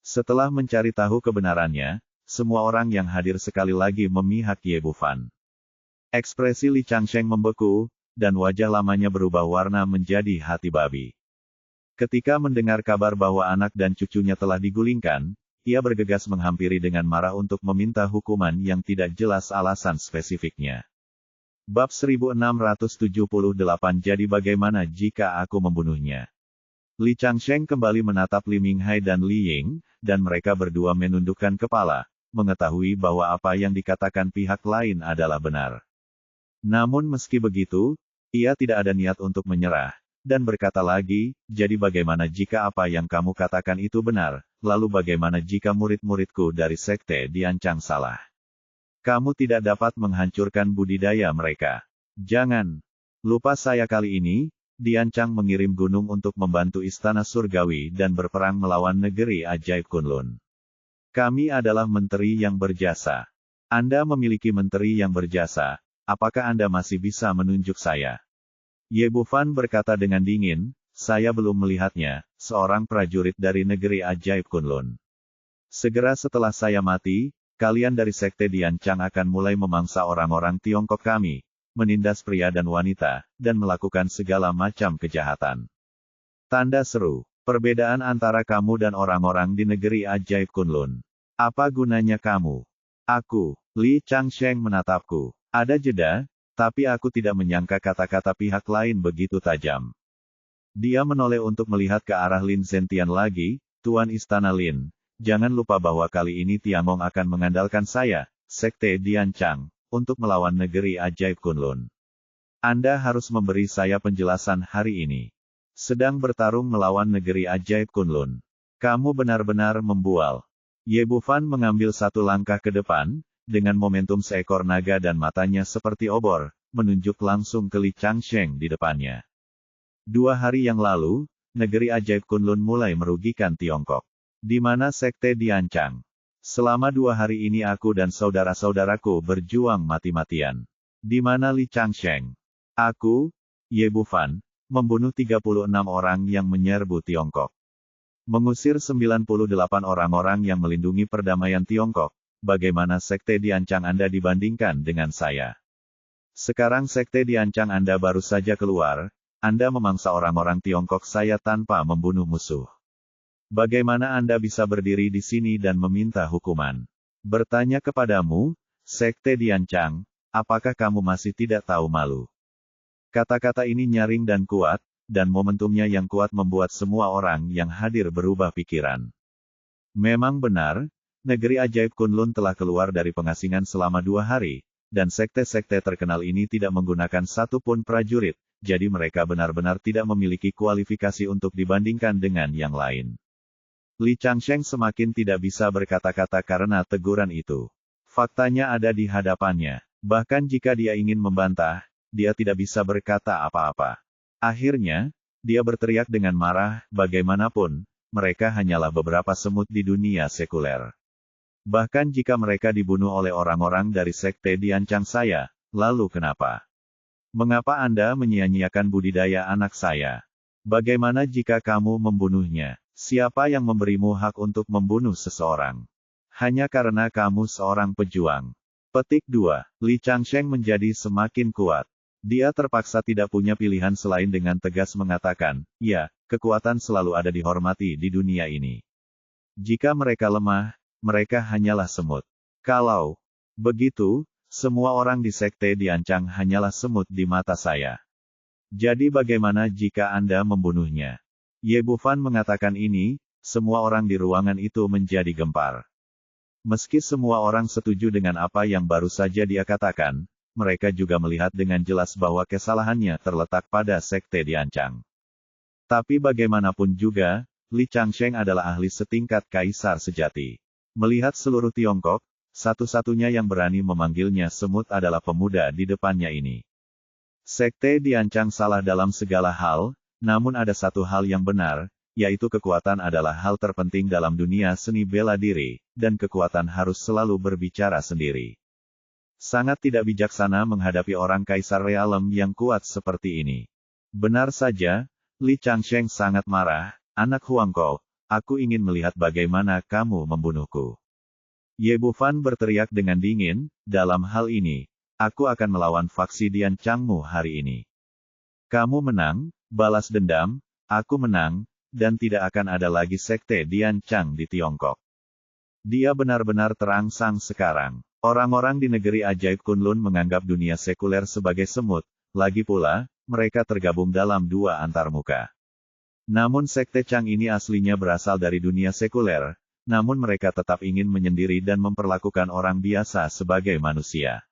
Setelah mencari tahu kebenarannya, semua orang yang hadir sekali lagi memihak Ye Bufan. Ekspresi Li Changsheng membeku, dan wajah lamanya berubah warna menjadi hati babi. Ketika mendengar kabar bahwa anak dan cucunya telah digulingkan, ia bergegas menghampiri dengan marah untuk meminta hukuman yang tidak jelas alasan spesifiknya. Bab 1678 Jadi bagaimana jika aku membunuhnya? Li Changsheng kembali menatap Li Minghai dan Li Ying, dan mereka berdua menundukkan kepala, mengetahui bahwa apa yang dikatakan pihak lain adalah benar. Namun meski begitu, ia tidak ada niat untuk menyerah, dan berkata lagi, jadi bagaimana jika apa yang kamu katakan itu benar, lalu bagaimana jika murid-muridku dari sekte Diancang salah? Kamu tidak dapat menghancurkan budidaya mereka. Jangan lupa saya kali ini, Diancang mengirim gunung untuk membantu Istana Surgawi dan berperang melawan negeri ajaib Kunlun. Kami adalah menteri yang berjasa. Anda memiliki menteri yang berjasa, apakah Anda masih bisa menunjuk saya? Ye Bufan berkata dengan dingin, saya belum melihatnya, seorang prajurit dari negeri ajaib Kunlun. Segera setelah saya mati, kalian dari sekte Diancang akan mulai memangsa orang-orang Tiongkok kami, menindas pria dan wanita, dan melakukan segala macam kejahatan. Tanda seru, perbedaan antara kamu dan orang-orang di negeri ajaib Kunlun. Apa gunanya kamu? Aku, Li Changsheng menatapku. Ada jeda, tapi aku tidak menyangka kata-kata pihak lain begitu tajam. Dia menoleh untuk melihat ke arah Lin Zentian lagi, Tuan Istana Lin, jangan lupa bahwa kali ini Tiangong akan mengandalkan saya, sekte Diancang, untuk melawan negeri ajaib Kunlun. Anda harus memberi saya penjelasan hari ini. Sedang bertarung melawan negeri ajaib Kunlun. Kamu benar-benar membual. Ye Bufan mengambil satu langkah ke depan, dengan momentum seekor naga dan matanya seperti obor, menunjuk langsung ke Li Changsheng di depannya. 2 hari yang lalu, negeri ajaib Kunlun mulai merugikan Tiongkok. Di mana sekte Diancang? Selama 2 hari ini aku dan saudara-saudaraku berjuang mati-matian. Di mana Li Changsheng? Aku, Ye Bufan, membunuh 36 orang yang menyerbu Tiongkok. Mengusir 98 orang-orang yang melindungi perdamaian Tiongkok. Bagaimana sekte Diancang Anda dibandingkan dengan saya? Sekarang sekte Diancang Anda baru saja keluar, Anda memangsa orang-orang Tiongkok saya tanpa membunuh musuh. Bagaimana Anda bisa berdiri di sini dan meminta hukuman? Bertanya kepadamu, Sekte Diancang, apakah kamu masih tidak tahu malu? Kata-kata ini nyaring dan kuat, dan momentumnya yang kuat membuat semua orang yang hadir berubah pikiran. Memang benar, negeri ajaib Kunlun telah keluar dari pengasingan selama 2 hari, dan sekte-sekte terkenal ini tidak menggunakan satu pun prajurit, jadi mereka benar-benar tidak memiliki kualifikasi untuk dibandingkan dengan yang lain. Li Changsheng semakin tidak bisa berkata-kata karena teguran itu. Faktanya ada di hadapannya. Bahkan jika dia ingin membantah, dia tidak bisa berkata apa-apa. Akhirnya, dia berteriak dengan marah, bagaimanapun, mereka hanyalah beberapa semut di dunia sekuler. Bahkan jika mereka dibunuh oleh orang-orang dari sekte Diancang saya, lalu kenapa? Mengapa Anda menyia-nyiakan budidaya anak saya? Bagaimana jika kamu membunuhnya? Siapa yang memberimu hak untuk membunuh seseorang? Hanya karena kamu seorang pejuang. Petik 2. Li Changsheng menjadi semakin kuat. Dia terpaksa tidak punya pilihan selain dengan tegas mengatakan, ya, kekuatan selalu ada dihormati di dunia ini. Jika mereka lemah, mereka hanyalah semut. Kalau begitu, semua orang di sekte Diancang hanyalah semut di mata saya. Jadi bagaimana jika Anda membunuhnya? Ye Bufan mengatakan ini, semua orang di ruangan itu menjadi gempar. Meski semua orang setuju dengan apa yang baru saja dia katakan, mereka juga melihat dengan jelas bahwa kesalahannya terletak pada sekte Diancang. Tapi bagaimanapun juga, Li Changsheng adalah ahli setingkat kaisar sejati. Melihat seluruh Tiongkok, satu-satunya yang berani memanggilnya semut adalah pemuda di depannya ini. Sekte Diancang salah dalam segala hal, namun ada satu hal yang benar, yaitu kekuatan adalah hal terpenting dalam dunia seni bela diri, dan kekuatan harus selalu berbicara sendiri. Sangat tidak bijaksana menghadapi orang Kaisar Realem yang kuat seperti ini. Benar saja, Li Changsheng sangat marah, anak Huangko, aku ingin melihat bagaimana kamu membunuhku. Ye Bufan berteriak dengan dingin, dalam hal ini, aku akan melawan faksi Diancangmu hari ini. Kamu menang, balas dendam, aku menang, dan tidak akan ada lagi sekte Diancang di Tiongkok. Dia benar-benar terangsang sekarang. Orang-orang di negeri ajaib Kunlun menganggap dunia sekuler sebagai semut, lagi pula, mereka tergabung dalam 2 antarmuka. Namun sekte Chang ini aslinya berasal dari dunia sekuler, namun mereka tetap ingin menyendiri dan memperlakukan orang biasa sebagai manusia.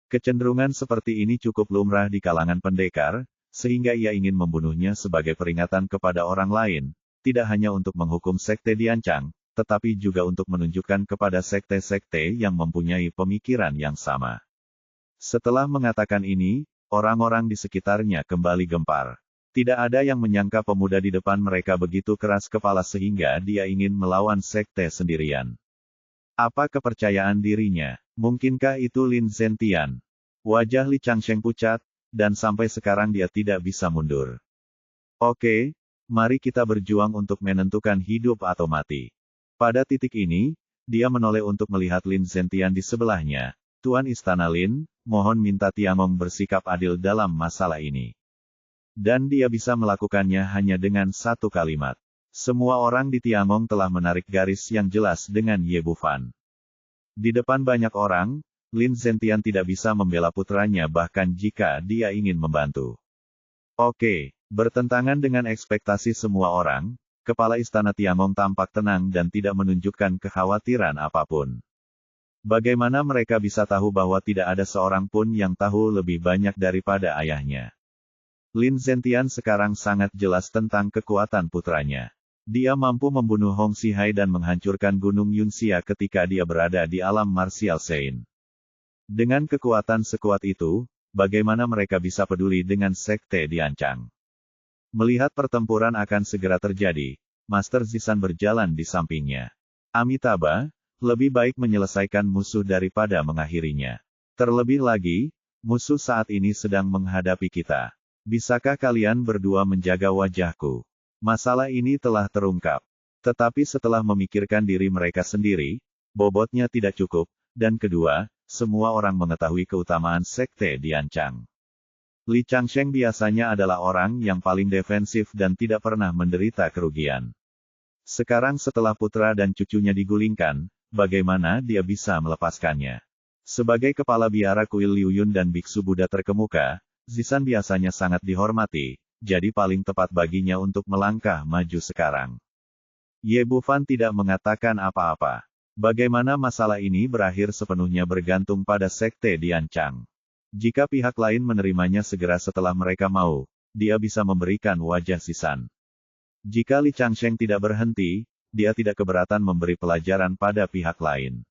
Kecenderungan seperti ini cukup lumrah di kalangan pendekar, sehingga ia ingin membunuhnya sebagai peringatan kepada orang lain, tidak hanya untuk menghukum sekte Diancang, tetapi juga untuk menunjukkan kepada sekte-sekte yang mempunyai pemikiran yang sama. Setelah mengatakan ini, orang-orang di sekitarnya kembali gempar. Tidak ada yang menyangka pemuda di depan mereka begitu keras kepala sehingga dia ingin melawan sekte sendirian. Apa kepercayaan dirinya? Mungkinkah itu Lin Zentian? Wajah Li Changsheng pucat, dan sampai sekarang dia tidak bisa mundur. Oke, mari kita berjuang untuk menentukan hidup atau mati. Pada titik ini, dia menoleh untuk melihat Lin Zentian di sebelahnya. Tuan Istana Lin, mohon minta Tiangong bersikap adil dalam masalah ini. Dan dia bisa melakukannya hanya dengan satu kalimat. Semua orang di Tiangong telah menarik garis yang jelas dengan Ye Bufan. Di depan banyak orang, Lin Zentian tidak bisa membela putranya bahkan jika dia ingin membantu. Oke, bertentangan dengan ekspektasi semua orang, Kepala Istana Tiangong tampak tenang dan tidak menunjukkan kekhawatiran apapun. Bagaimana mereka bisa tahu bahwa tidak ada seorang pun yang tahu lebih banyak daripada ayahnya? Lin Zentian sekarang sangat jelas tentang kekuatan putranya. Dia mampu membunuh Hong Sihai dan menghancurkan Gunung Yunxia ketika dia berada di alam martial Sein. Dengan kekuatan sekuat itu, bagaimana mereka bisa peduli dengan sekte Diancang? Melihat pertempuran akan segera terjadi, Master Zisan berjalan di sampingnya. Amitabha, lebih baik menyelesaikan musuh daripada mengakhirinya. Terlebih lagi, musuh saat ini sedang menghadapi kita. Bisakah kalian berdua menjaga wajahku? Masalah ini telah terungkap. Tetapi setelah memikirkan diri mereka sendiri, bobotnya tidak cukup, dan kedua, semua orang mengetahui keutamaan sekte Diancang. Li Changsheng biasanya adalah orang yang paling defensif dan tidak pernah menderita kerugian. Sekarang setelah putra dan cucunya digulingkan, bagaimana dia bisa melepaskannya? Sebagai kepala biara kuil Liuyun dan biksu Buddha terkemuka, Zisan biasanya sangat dihormati, jadi paling tepat baginya untuk melangkah maju sekarang. Ye Bufan tidak mengatakan apa-apa. Bagaimana masalah ini berakhir sepenuhnya bergantung pada Sekte Diancang. Jika pihak lain menerimanya segera setelah mereka mau, dia bisa memberikan wajah Zisan. Jika Li Changsheng tidak berhenti, dia tidak keberatan memberi pelajaran pada pihak lain.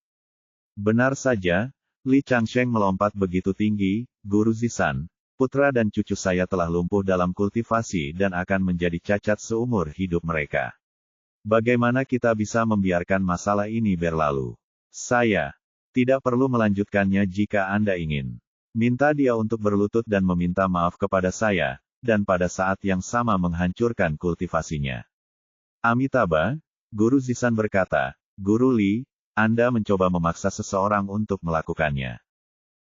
Benar saja, Li Changsheng melompat begitu tinggi, Guru Zisan, putra dan cucu saya telah lumpuh dalam kultivasi dan akan menjadi cacat seumur hidup mereka. Bagaimana kita bisa membiarkan masalah ini berlalu? Saya tidak perlu melanjutkannya jika Anda ingin. Minta dia untuk berlutut dan meminta maaf kepada saya, dan pada saat yang sama menghancurkan kultivasinya. Amitabha, Guru Zisan berkata, Guru Li, Anda mencoba memaksa seseorang untuk melakukannya.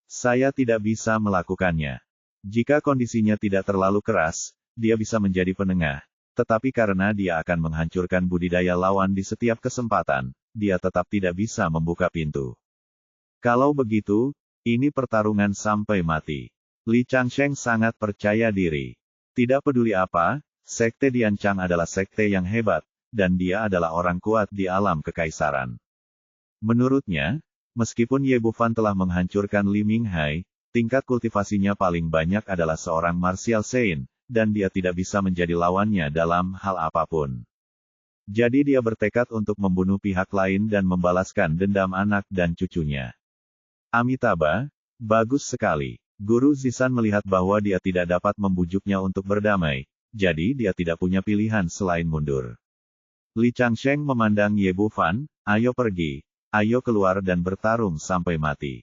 Saya tidak bisa melakukannya. Jika kondisinya tidak terlalu keras, dia bisa menjadi penengah, tetapi karena dia akan menghancurkan budidaya lawan di setiap kesempatan, dia tetap tidak bisa membuka pintu. Kalau begitu, ini pertarungan sampai mati. Li Changsheng sangat percaya diri. Tidak peduli apa, Sekte Diancang adalah sekte yang hebat, dan dia adalah orang kuat di alam kekaisaran. Menurutnya, meskipun Ye Bufan telah menghancurkan Li Minghai, tingkat kultivasinya paling banyak adalah seorang martial saint, dan dia tidak bisa menjadi lawannya dalam hal apapun. Jadi dia bertekad untuk membunuh pihak lain dan membalaskan dendam anak dan cucunya. Amitabha, bagus sekali. Guru Zisan melihat bahwa dia tidak dapat membujuknya untuk berdamai, jadi dia tidak punya pilihan selain mundur. Li Changsheng memandang Ye Bufan, ayo pergi, ayo keluar dan bertarung sampai mati.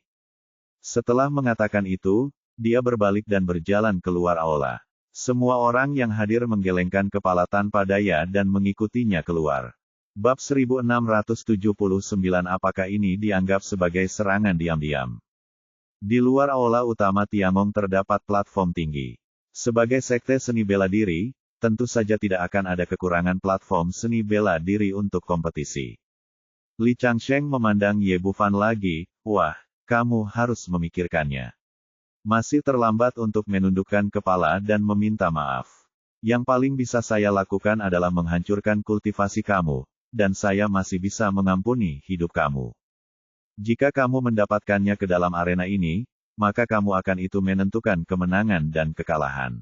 Setelah mengatakan itu, dia berbalik dan berjalan keluar aula. Semua orang yang hadir menggelengkan kepala tanpa daya dan mengikutinya keluar. Bab 1679 apakah ini dianggap sebagai serangan diam-diam? Di luar aula utama Tiangong terdapat platform tinggi. Sebagai sekte seni bela diri, tentu saja tidak akan ada kekurangan platform seni bela diri untuk kompetisi. Li Changsheng memandang Ye Bufan lagi, wah, kamu harus memikirkannya. Masih terlambat untuk menundukkan kepala dan meminta maaf. Yang paling bisa saya lakukan adalah menghancurkan kultivasi kamu, dan saya masih bisa mengampuni hidup kamu. Jika kamu mendapatkannya ke dalam arena ini, maka kamu akan itu menentukan kemenangan dan kekalahan.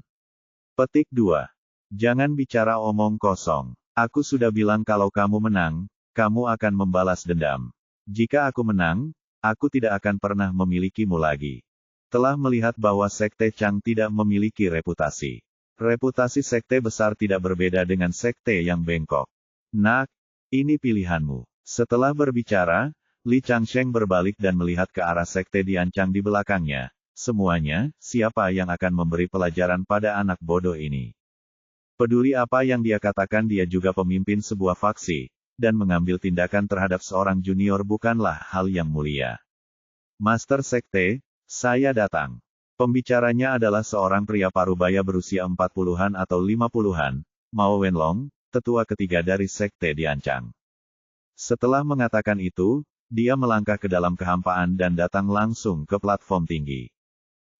Petik 2. Jangan bicara omong kosong. Aku sudah bilang kalau kamu menang, kamu akan membalas dendam. Jika aku menang, aku tidak akan pernah memilikimu lagi. Telah melihat bahwa Sekte Chang tidak memiliki reputasi. Reputasi sekte besar tidak berbeda dengan sekte yang bengkok. Nak, ini pilihanmu. Setelah berbicara, Li Changsheng berbalik dan melihat ke arah Sekte Diancang di belakangnya. Semuanya, siapa yang akan memberi pelajaran pada anak bodoh ini? Peduli apa yang dia katakan, dia juga pemimpin sebuah faksi, dan mengambil tindakan terhadap seorang junior bukanlah hal yang mulia. Master Sekte, saya datang. Pembicaranya adalah seorang pria parubaya berusia 40-an atau 50-an, Mao Wenlong, tetua ketiga dari Sekte Diancang. Setelah mengatakan itu, dia melangkah ke dalam kehampaan dan datang langsung ke platform tinggi.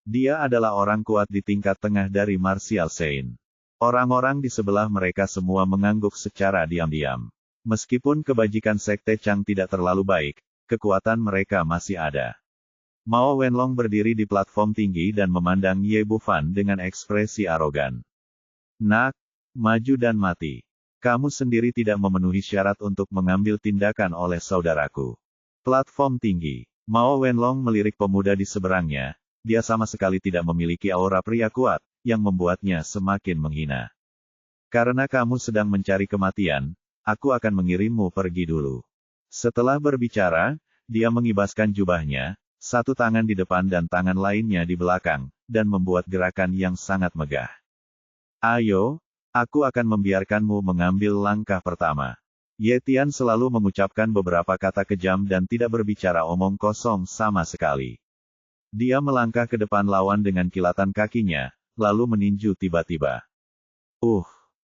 Dia adalah orang kuat di tingkat tengah dari Martial Saint. Orang-orang di sebelah mereka semua mengangguk secara diam-diam. Meskipun kebajikan Sekte Chang tidak terlalu baik, kekuatan mereka masih ada. Mao Wenlong berdiri di platform tinggi dan memandang Ye Bufan dengan ekspresi arogan. Nak, maju dan mati. Kamu sendiri tidak memenuhi syarat untuk mengambil tindakan oleh saudaraku. Platform tinggi. Mao Wenlong melirik pemuda di seberangnya. Dia sama sekali tidak memiliki aura pria kuat, yang membuatnya semakin menghina. Karena kamu sedang mencari kematian, aku akan mengirimmu pergi dulu. Setelah berbicara, dia mengibaskan jubahnya, satu tangan di depan dan tangan lainnya di belakang, dan membuat gerakan yang sangat megah. Ayo, aku akan membiarkanmu mengambil langkah pertama. Ye Tian selalu mengucapkan beberapa kata kejam dan tidak berbicara omong kosong sama sekali. Dia melangkah ke depan lawan dengan kilatan kakinya, lalu meninju tiba-tiba.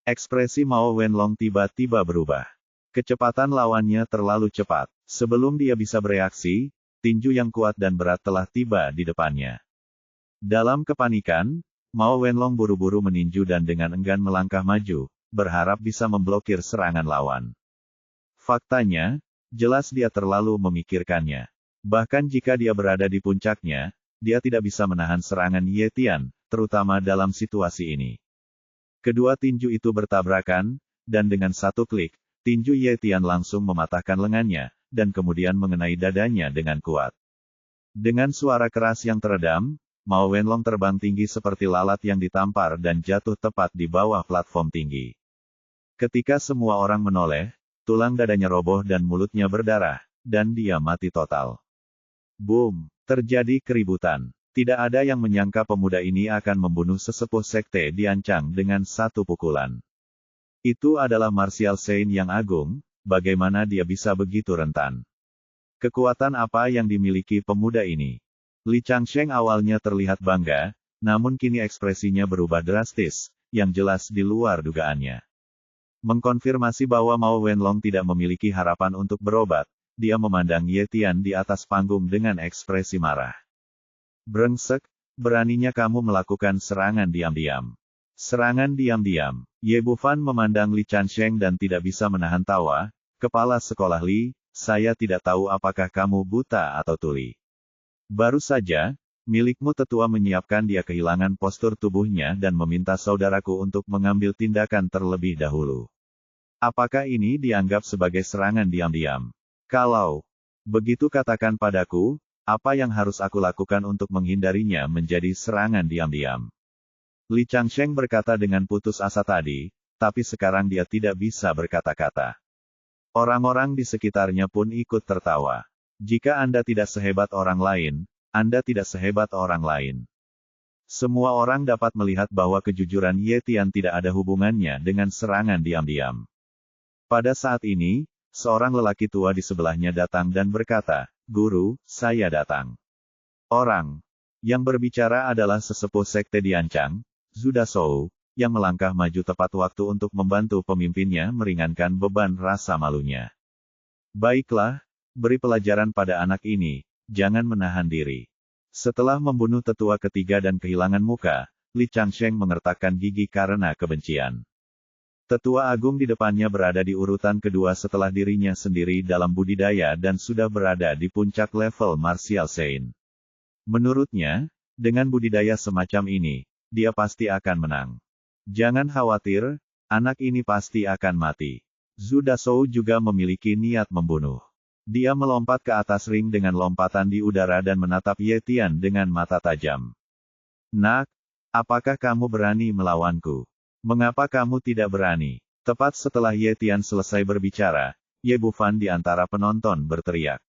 Ekspresi Mao Wenlong tiba-tiba berubah. Kecepatan lawannya terlalu cepat. Sebelum dia bisa bereaksi, tinju yang kuat dan berat telah tiba di depannya. Dalam kepanikan, Mao Wenlong buru-buru meninju dan dengan enggan melangkah maju, berharap bisa memblokir serangan lawan. Faktanya, jelas dia terlalu memikirkannya. Bahkan jika dia berada di puncaknya, dia tidak bisa menahan serangan Ye Tian, terutama dalam situasi ini. Kedua tinju itu bertabrakan, dan dengan satu klik, tinju Ye Tian langsung mematahkan lengannya, dan kemudian mengenai dadanya dengan kuat. Dengan suara keras yang teredam, Mao Wenlong terbang tinggi seperti lalat yang ditampar dan jatuh tepat di bawah platform tinggi. Ketika semua orang menoleh, tulang dadanya roboh dan mulutnya berdarah, dan dia mati total. Boom! Terjadi keributan. Tidak ada yang menyangka pemuda ini akan membunuh sesepuh sekte Diancang dengan satu pukulan. Itu adalah Martial Saint yang agung, bagaimana dia bisa begitu rentan? Kekuatan apa yang dimiliki pemuda ini? Li Changsheng awalnya terlihat bangga, namun kini ekspresinya berubah drastis, yang jelas di luar dugaannya. Mengkonfirmasi bahwa Mao Wenlong tidak memiliki harapan untuk berobat, dia memandang Ye Tian di atas panggung dengan ekspresi marah. Brengsek, beraninya kamu melakukan serangan diam-diam. Serangan diam-diam. Ye Bufan memandang Li Changsheng dan tidak bisa menahan tawa. Kepala sekolah Li, saya tidak tahu apakah kamu buta atau tuli. Baru saja, milikmu tetua menyiapkan dia kehilangan postur tubuhnya dan meminta saudaraku untuk mengambil tindakan terlebih dahulu. Apakah ini dianggap sebagai serangan diam-diam? Kalau begitu katakan padaku, apa yang harus aku lakukan untuk menghindarinya menjadi serangan diam-diam? Li Changsheng berkata dengan putus asa tadi, tapi sekarang dia tidak bisa berkata-kata. Orang-orang di sekitarnya pun ikut tertawa. Jika Anda tidak sehebat orang lain, Anda tidak sehebat orang lain. Semua orang dapat melihat bahwa kejujuran Ye Tian tidak ada hubungannya dengan serangan diam-diam. Pada saat ini, seorang lelaki tua di sebelahnya datang dan berkata, "Guru, saya datang." Orang yang berbicara adalah sesepuh sekte Diancang, Zuda Shou, yang melangkah maju tepat waktu untuk membantu pemimpinnya meringankan beban rasa malunya. Baiklah, beri pelajaran pada anak ini, jangan menahan diri. Setelah membunuh tetua ketiga dan kehilangan muka, Li Changsheng mengertakkan gigi karena kebencian. Tetua agung di depannya berada di urutan kedua setelah dirinya sendiri dalam budidaya dan sudah berada di puncak level Martial Saint. Menurutnya, dengan budidaya semacam ini, dia pasti akan menang. Jangan khawatir, anak ini pasti akan mati. Zuda Shou juga memiliki niat membunuh. Dia melompat ke atas ring dengan lompatan di udara dan menatap Ye Tian dengan mata tajam. Nak, apakah kamu berani melawanku? Mengapa kamu tidak berani? Tepat setelah Ye Tian selesai berbicara, Ye Bufan di antara penonton berteriak.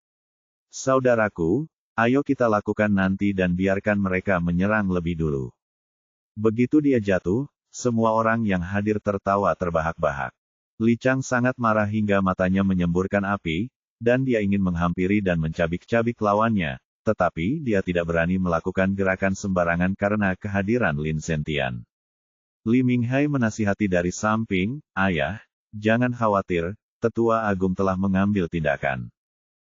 Saudaraku, ayo kita lakukan nanti dan biarkan mereka menyerang lebih dulu. Begitu dia jatuh, semua orang yang hadir tertawa terbahak-bahak. Li Chang sangat marah hingga matanya menyemburkan api, dan dia ingin menghampiri dan mencabik-cabik lawannya, tetapi dia tidak berani melakukan gerakan sembarangan karena kehadiran Lin Zentian. Li Minghai menasihati dari samping, "Ayah, jangan khawatir, tetua agung telah mengambil tindakan.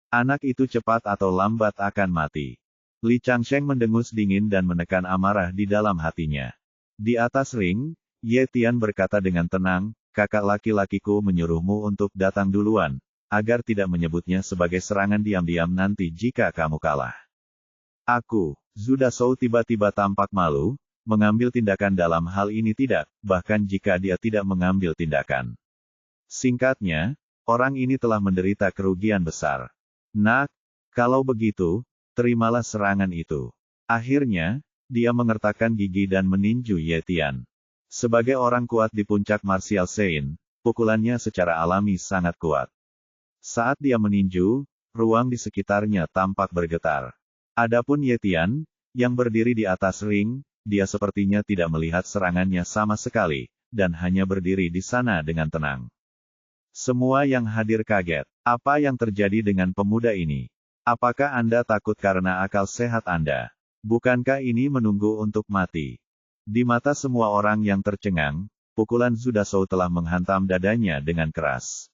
Anak itu cepat atau lambat akan mati." Li Changsheng mendengus dingin dan menekan amarah di dalam hatinya. Di atas ring, Ye Tian berkata dengan tenang, "Kakak laki-lakiku menyuruhmu untuk datang duluan, agar tidak menyebutnya sebagai serangan diam-diam nanti jika kamu kalah." Aku, Zuda Shou tiba-tiba tampak malu, mengambil tindakan dalam hal ini tidak, bahkan jika dia tidak mengambil tindakan. Singkatnya, orang ini telah menderita kerugian besar. Nak, kalau begitu, terimalah serangan itu. Akhirnya, dia mengertakkan gigi dan meninju Ye Tian. Sebagai orang kuat di puncak Martial Saint, pukulannya secara alami sangat kuat. Saat dia meninju, ruang di sekitarnya tampak bergetar. Adapun Ye Tian, yang berdiri di atas ring, dia sepertinya tidak melihat serangannya sama sekali, dan hanya berdiri di sana dengan tenang. Semua yang hadir kaget. Apa yang terjadi dengan pemuda ini? Apakah Anda takut karena akal sehat Anda? Bukankah ini menunggu untuk mati? Di mata semua orang yang tercengang, pukulan Zhu Dashou telah menghantam dadanya dengan keras.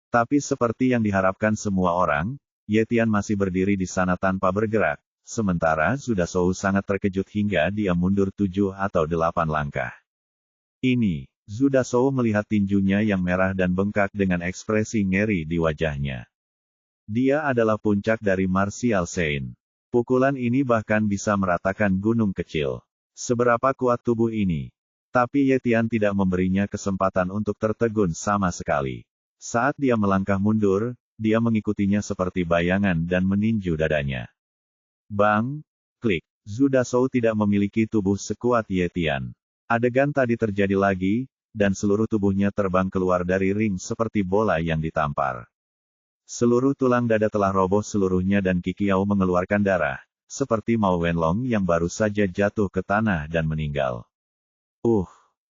Tapi seperti yang diharapkan semua orang, Ye Tian masih berdiri di sana tanpa bergerak, sementara Zhu Dashou sangat terkejut hingga dia mundur 7 atau 8 langkah. Ini, Zhu Dashou melihat tinjunya yang merah dan bengkak dengan ekspresi ngeri di wajahnya. Dia adalah puncak dari Martial Saint. Pukulan ini bahkan bisa meratakan gunung kecil. Seberapa kuat tubuh ini? Tapi Ye Tian tidak memberinya kesempatan untuk tertegun sama sekali. Saat dia melangkah mundur, dia mengikutinya seperti bayangan dan meninju dadanya. Bang! Klik! Zhu Dashou tidak memiliki tubuh sekuat Ye Tian. Adegan tadi terjadi lagi, dan seluruh tubuhnya terbang keluar dari ring seperti bola yang ditampar. Seluruh tulang dada telah roboh seluruhnya dan Qiqiao mengeluarkan darah, seperti Mao Wenlong yang baru saja jatuh ke tanah dan meninggal.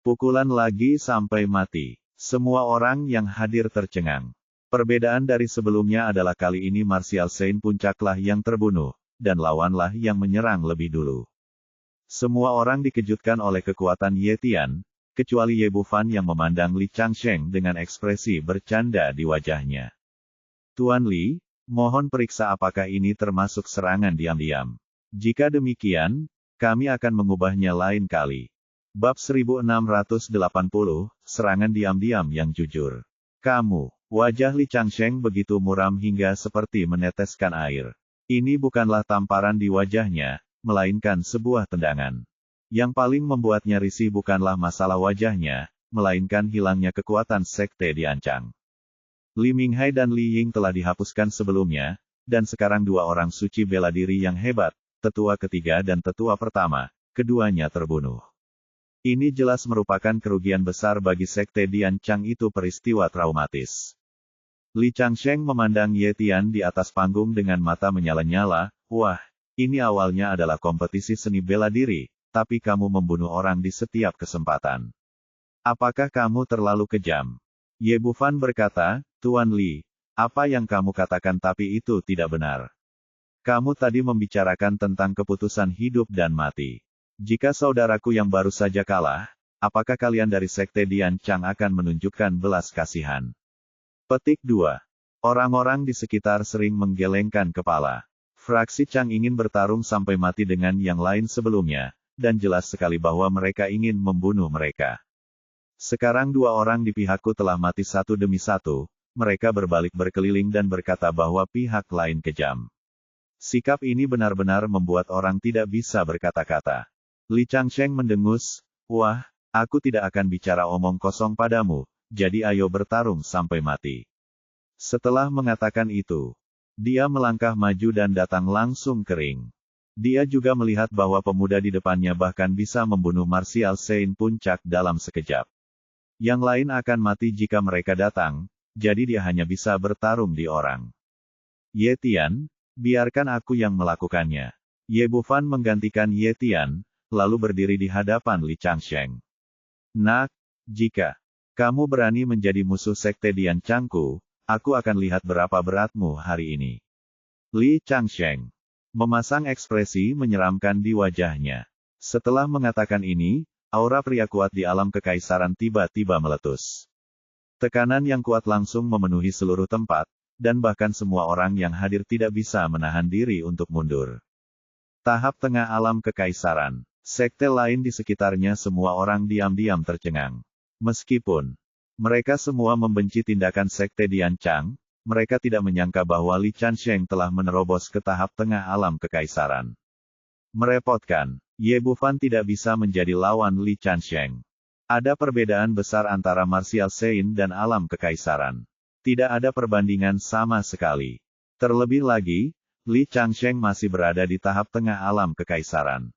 Pukulan lagi sampai mati. Semua orang yang hadir tercengang. Perbedaan dari sebelumnya adalah kali ini Martial Saint puncaklah yang terbunuh, dan lawanlah yang menyerang lebih dulu. Semua orang dikejutkan oleh kekuatan Ye Tian, kecuali Ye Bufan yang memandang Li Changsheng dengan ekspresi bercanda di wajahnya. Tuan Li, mohon periksa apakah ini termasuk serangan diam-diam. Jika demikian, kami akan mengubahnya lain kali. Bab 1680, Serangan Diam-Diam yang Jujur. Kamu, wajah Li Changsheng begitu muram hingga seperti meneteskan air. Ini bukanlah tamparan di wajahnya, melainkan sebuah tendangan. Yang paling membuatnya risih bukanlah masalah wajahnya, melainkan hilangnya kekuatan sekte diancang. Li Minghai dan Li Ying telah dihapuskan sebelumnya, dan sekarang dua orang suci bela diri yang hebat, tetua ketiga dan tetua pertama, keduanya terbunuh. Ini jelas merupakan kerugian besar bagi sekte diancang itu peristiwa traumatis. Li Changsheng memandang Ye Tian di atas panggung dengan mata menyala-nyala, wah, ini awalnya adalah kompetisi seni bela diri, tapi kamu membunuh orang di setiap kesempatan. Apakah kamu terlalu kejam? Ye Bufan berkata, Tuan Li, apa yang kamu katakan tapi itu tidak benar. Kamu tadi membicarakan tentang keputusan hidup dan mati. Jika saudaraku yang baru saja kalah, apakah kalian dari sekte diancang akan menunjukkan belas kasihan? Petik 2. Orang-orang di sekitar sering menggelengkan kepala. Fraksi Chang ingin bertarung sampai mati dengan yang lain sebelumnya, dan jelas sekali bahwa mereka ingin membunuh mereka. Sekarang dua orang di pihakku telah mati satu demi satu, mereka berbalik berkeliling dan berkata bahwa pihak lain kejam. Sikap ini benar-benar membuat orang tidak bisa berkata-kata. Li Changsheng mendengus, wah, aku tidak akan bicara omong kosong padamu, jadi ayo bertarung sampai mati. Setelah mengatakan itu, dia melangkah maju dan datang langsung ke ring. Dia juga melihat bahwa pemuda di depannya bahkan bisa membunuh Martial Saint puncak dalam sekejap. Yang lain akan mati jika mereka datang, jadi dia hanya bisa bertarung di orang. Ye Tian, biarkan aku yang melakukannya. Ye Bufan menggantikan Ye Tian, lalu berdiri di hadapan Li Changsheng. Nak, jika kamu berani menjadi musuh sekte diancangku, aku akan lihat berapa beratmu hari ini. Li Changsheng memasang ekspresi menyeramkan di wajahnya. Setelah mengatakan ini, aura pria kuat di alam kekaisaran tiba-tiba meletus. Tekanan yang kuat langsung memenuhi seluruh tempat, dan bahkan semua orang yang hadir tidak bisa menahan diri untuk mundur. Tahap tengah alam kekaisaran. Sekte lain di sekitarnya semua orang diam-diam tercengang. Meskipun mereka semua membenci tindakan sekte diancang, mereka tidak menyangka bahwa Li Changsheng telah menerobos ke tahap tengah alam kekaisaran. Merepotkan, Ye Bufan tidak bisa menjadi lawan Li Changsheng. Ada perbedaan besar antara Martial Saint dan alam kekaisaran. Tidak ada perbandingan sama sekali. Terlebih lagi, Li Changsheng masih berada di tahap tengah alam kekaisaran.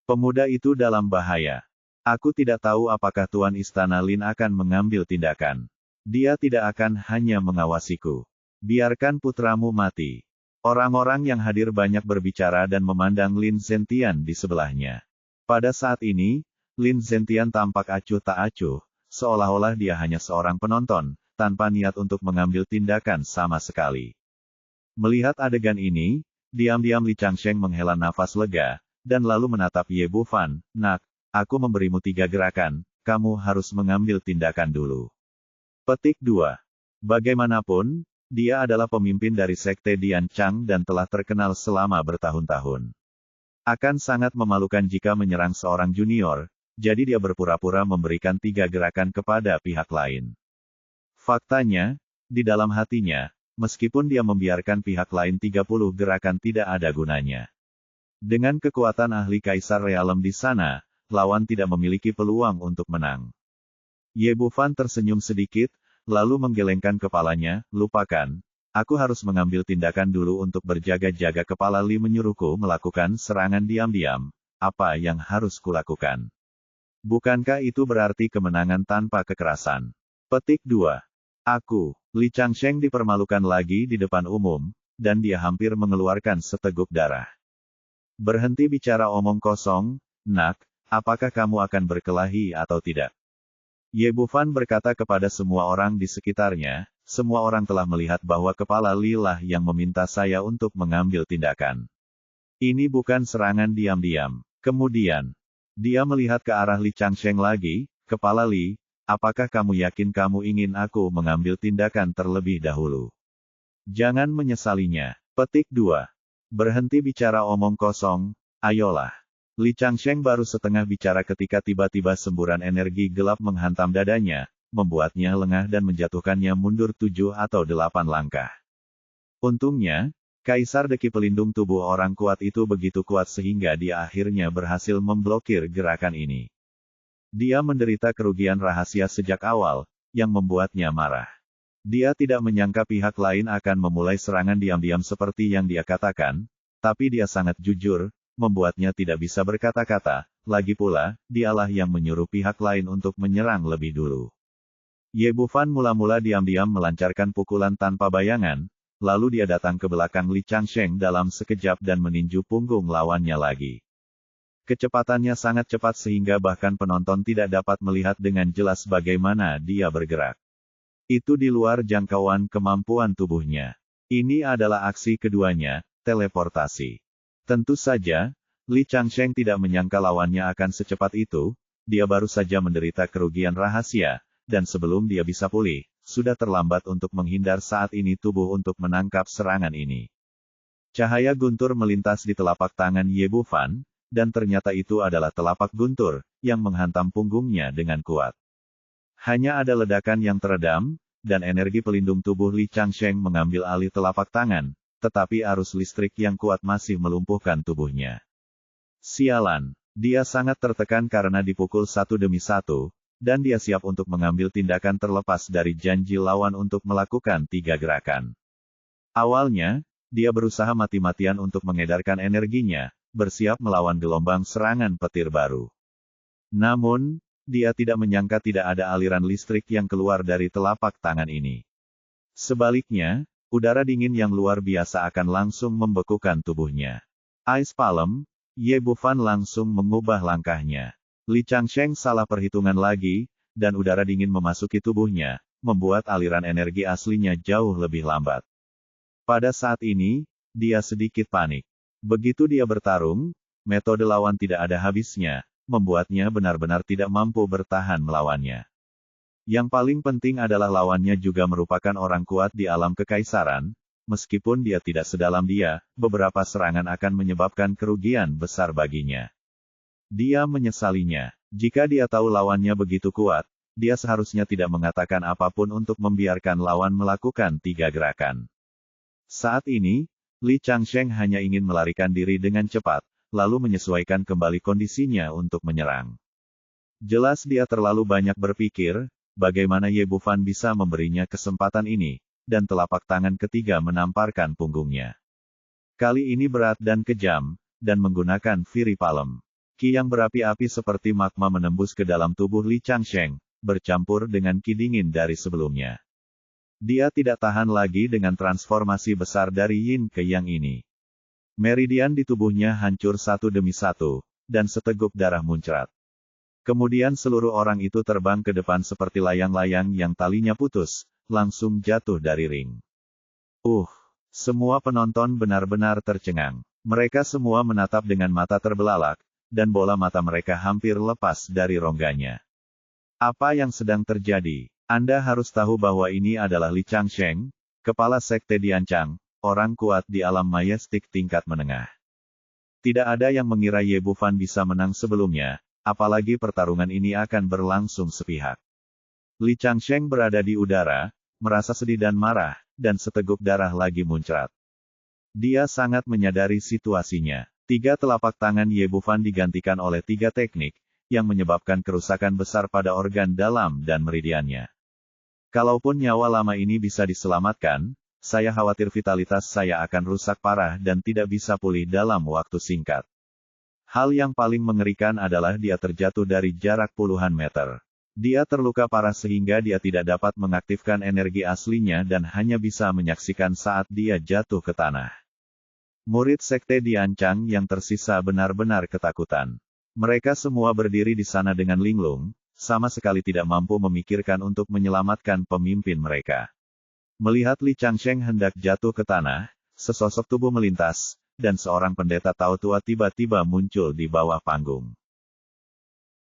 Pemuda itu dalam bahaya. Aku tidak tahu apakah Tuan Istana Lin akan mengambil tindakan. Dia tidak akan hanya mengawasiku. Biarkan putramu mati. Orang-orang yang hadir banyak berbicara dan memandang Lin Zentian di sebelahnya. Pada saat ini, Lin Zentian tampak acuh tak acuh, seolah-olah dia hanya seorang penonton, tanpa niat untuk mengambil tindakan sama sekali. Melihat adegan ini, diam-diam Li Changsheng menghela nafas lega, dan lalu menatap Ye Bufan, nak, aku memberimu 3 gerakan, kamu harus mengambil tindakan dulu. Petik 2. Bagaimanapun, dia adalah pemimpin dari Sekte Dian Chang dan telah terkenal selama bertahun-tahun. Akan sangat memalukan jika menyerang seorang junior, jadi dia berpura-pura memberikan 3 gerakan kepada pihak lain. Faktanya, di dalam hatinya, meskipun dia membiarkan pihak lain 30 gerakan tidak ada gunanya. Dengan kekuatan ahli Kaisar Realem di sana, lawan tidak memiliki peluang untuk menang. Ye Bufan tersenyum sedikit, lalu menggelengkan kepalanya, lupakan, aku harus mengambil tindakan dulu untuk berjaga-jaga. Kepala Li menyuruhku melakukan serangan diam-diam, apa yang harus kulakukan? Bukankah itu berarti kemenangan tanpa kekerasan? Petik 2. Li Changsheng dipermalukan lagi di depan umum, dan dia hampir mengeluarkan seteguk darah. Berhenti bicara omong kosong, nak, apakah kamu akan berkelahi atau tidak? Ye Bufan berkata kepada semua orang di sekitarnya, semua orang telah melihat bahwa kepala Li lah yang meminta saya untuk mengambil tindakan. Ini bukan serangan diam-diam. Kemudian, dia melihat ke arah Li Changsheng lagi, kepala Li, apakah kamu yakin kamu ingin aku mengambil tindakan terlebih dahulu? Jangan menyesalinya. Petik 2. Berhenti bicara omong kosong, ayolah. Li Changsheng baru setengah bicara ketika tiba-tiba semburan energi gelap menghantam dadanya, membuatnya lengah dan menjatuhkannya mundur 7 atau 8 langkah. Untungnya, Kaisar Deki pelindung tubuh orang kuat itu begitu kuat sehingga dia akhirnya berhasil memblokir gerakan ini. Dia menderita kerugian rahasia sejak awal, yang membuatnya marah. Dia tidak menyangka pihak lain akan memulai serangan diam-diam seperti yang dia katakan, tapi dia sangat jujur, membuatnya tidak bisa berkata-kata, lagi pula, dialah yang menyuruh pihak lain untuk menyerang lebih dulu. Ye Bufan mula-mula diam-diam melancarkan pukulan tanpa bayangan, lalu dia datang ke belakang Li Changsheng dalam sekejap dan meninju punggung lawannya lagi. Kecepatannya sangat cepat sehingga bahkan penonton tidak dapat melihat dengan jelas bagaimana dia bergerak. Itu di luar jangkauan kemampuan tubuhnya. Ini adalah aksi keduanya, teleportasi. Tentu saja, Li Changsheng tidak menyangka lawannya akan secepat itu, dia baru saja menderita kerugian rahasia, dan sebelum dia bisa pulih, sudah terlambat untuk menghindar saat ini tubuh untuk menangkap serangan ini. Cahaya guntur melintas di telapak tangan Ye Bufan, dan ternyata itu adalah telapak guntur, yang menghantam punggungnya dengan kuat. Hanya ada ledakan yang teredam, dan energi pelindung tubuh Li Changsheng mengambil alih telapak tangan, tetapi arus listrik yang kuat masih melumpuhkan tubuhnya. Sialan, dia sangat tertekan karena dipukul satu demi satu, dan dia siap untuk mengambil tindakan terlepas dari janji lawan untuk melakukan 3 gerakan. Awalnya, dia berusaha mati-matian untuk mengedarkan energinya, bersiap melawan gelombang serangan petir baru. Namun, dia tidak menyangka tidak ada aliran listrik yang keluar dari telapak tangan ini. Sebaliknya, udara dingin yang luar biasa akan langsung membekukan tubuhnya. Ice Palm, Ye Bufan langsung mengubah langkahnya. Li Changsheng salah perhitungan lagi, dan udara dingin memasuki tubuhnya, membuat aliran energi aslinya jauh lebih lambat. Pada saat ini, dia sedikit panik. Begitu dia bertarung, metode lawan tidak ada habisnya, membuatnya benar-benar tidak mampu bertahan melawannya. Yang paling penting adalah lawannya juga merupakan orang kuat di alam kekaisaran, meskipun dia tidak sedalam dia, beberapa serangan akan menyebabkan kerugian besar baginya. Dia menyesalinya. Jika dia tahu lawannya begitu kuat, dia seharusnya tidak mengatakan apapun untuk membiarkan lawan melakukan 3 gerakan. Saat ini, Li Changsheng hanya ingin melarikan diri dengan cepat, lalu menyesuaikan kembali kondisinya untuk menyerang. Jelas dia terlalu banyak berpikir, bagaimana Ye Bufan bisa memberinya kesempatan ini, dan telapak tangan ketiga menamparkan punggungnya. Kali ini berat dan kejam, dan menggunakan Fury Palm. Ki yang berapi-api seperti magma menembus ke dalam tubuh Li Changsheng, bercampur dengan ki dingin dari sebelumnya. Dia tidak tahan lagi dengan transformasi besar dari Yin ke Yang ini. Meridian di tubuhnya hancur satu demi satu, dan seteguk darah muncrat. Kemudian seluruh orang itu terbang ke depan seperti layang-layang yang talinya putus, langsung jatuh dari ring. Semua penonton benar-benar tercengang. Mereka semua menatap dengan mata terbelalak, dan bola mata mereka hampir lepas dari rongganya. Apa yang sedang terjadi? Anda harus tahu bahwa ini adalah Li Changsheng, kepala sekte Diancang, orang kuat di alam mayastik tingkat menengah. Tidak ada yang mengira Ye Bufan bisa menang sebelumnya, apalagi pertarungan ini akan berlangsung sepihak. Li Changsheng berada di udara, merasa sedih dan marah, dan seteguk darah lagi muncrat. Dia sangat menyadari situasinya. 3 telapak tangan Ye Bufan digantikan oleh 3 teknik, yang menyebabkan kerusakan besar pada organ dalam dan meridiannya. Kalaupun nyawa lama ini bisa diselamatkan, saya khawatir vitalitas saya akan rusak parah dan tidak bisa pulih dalam waktu singkat. Hal yang paling mengerikan adalah dia terjatuh dari jarak puluhan meter. Dia terluka parah sehingga dia tidak dapat mengaktifkan energi aslinya dan hanya bisa menyaksikan saat dia jatuh ke tanah. Murid sekte Diancang yang tersisa benar-benar ketakutan. Mereka semua berdiri di sana dengan linglung, sama sekali tidak mampu memikirkan untuk menyelamatkan pemimpin mereka. Melihat Li Changsheng hendak jatuh ke tanah, sesosok tubuh melintas, dan seorang pendeta Tao tua tiba-tiba muncul di bawah panggung.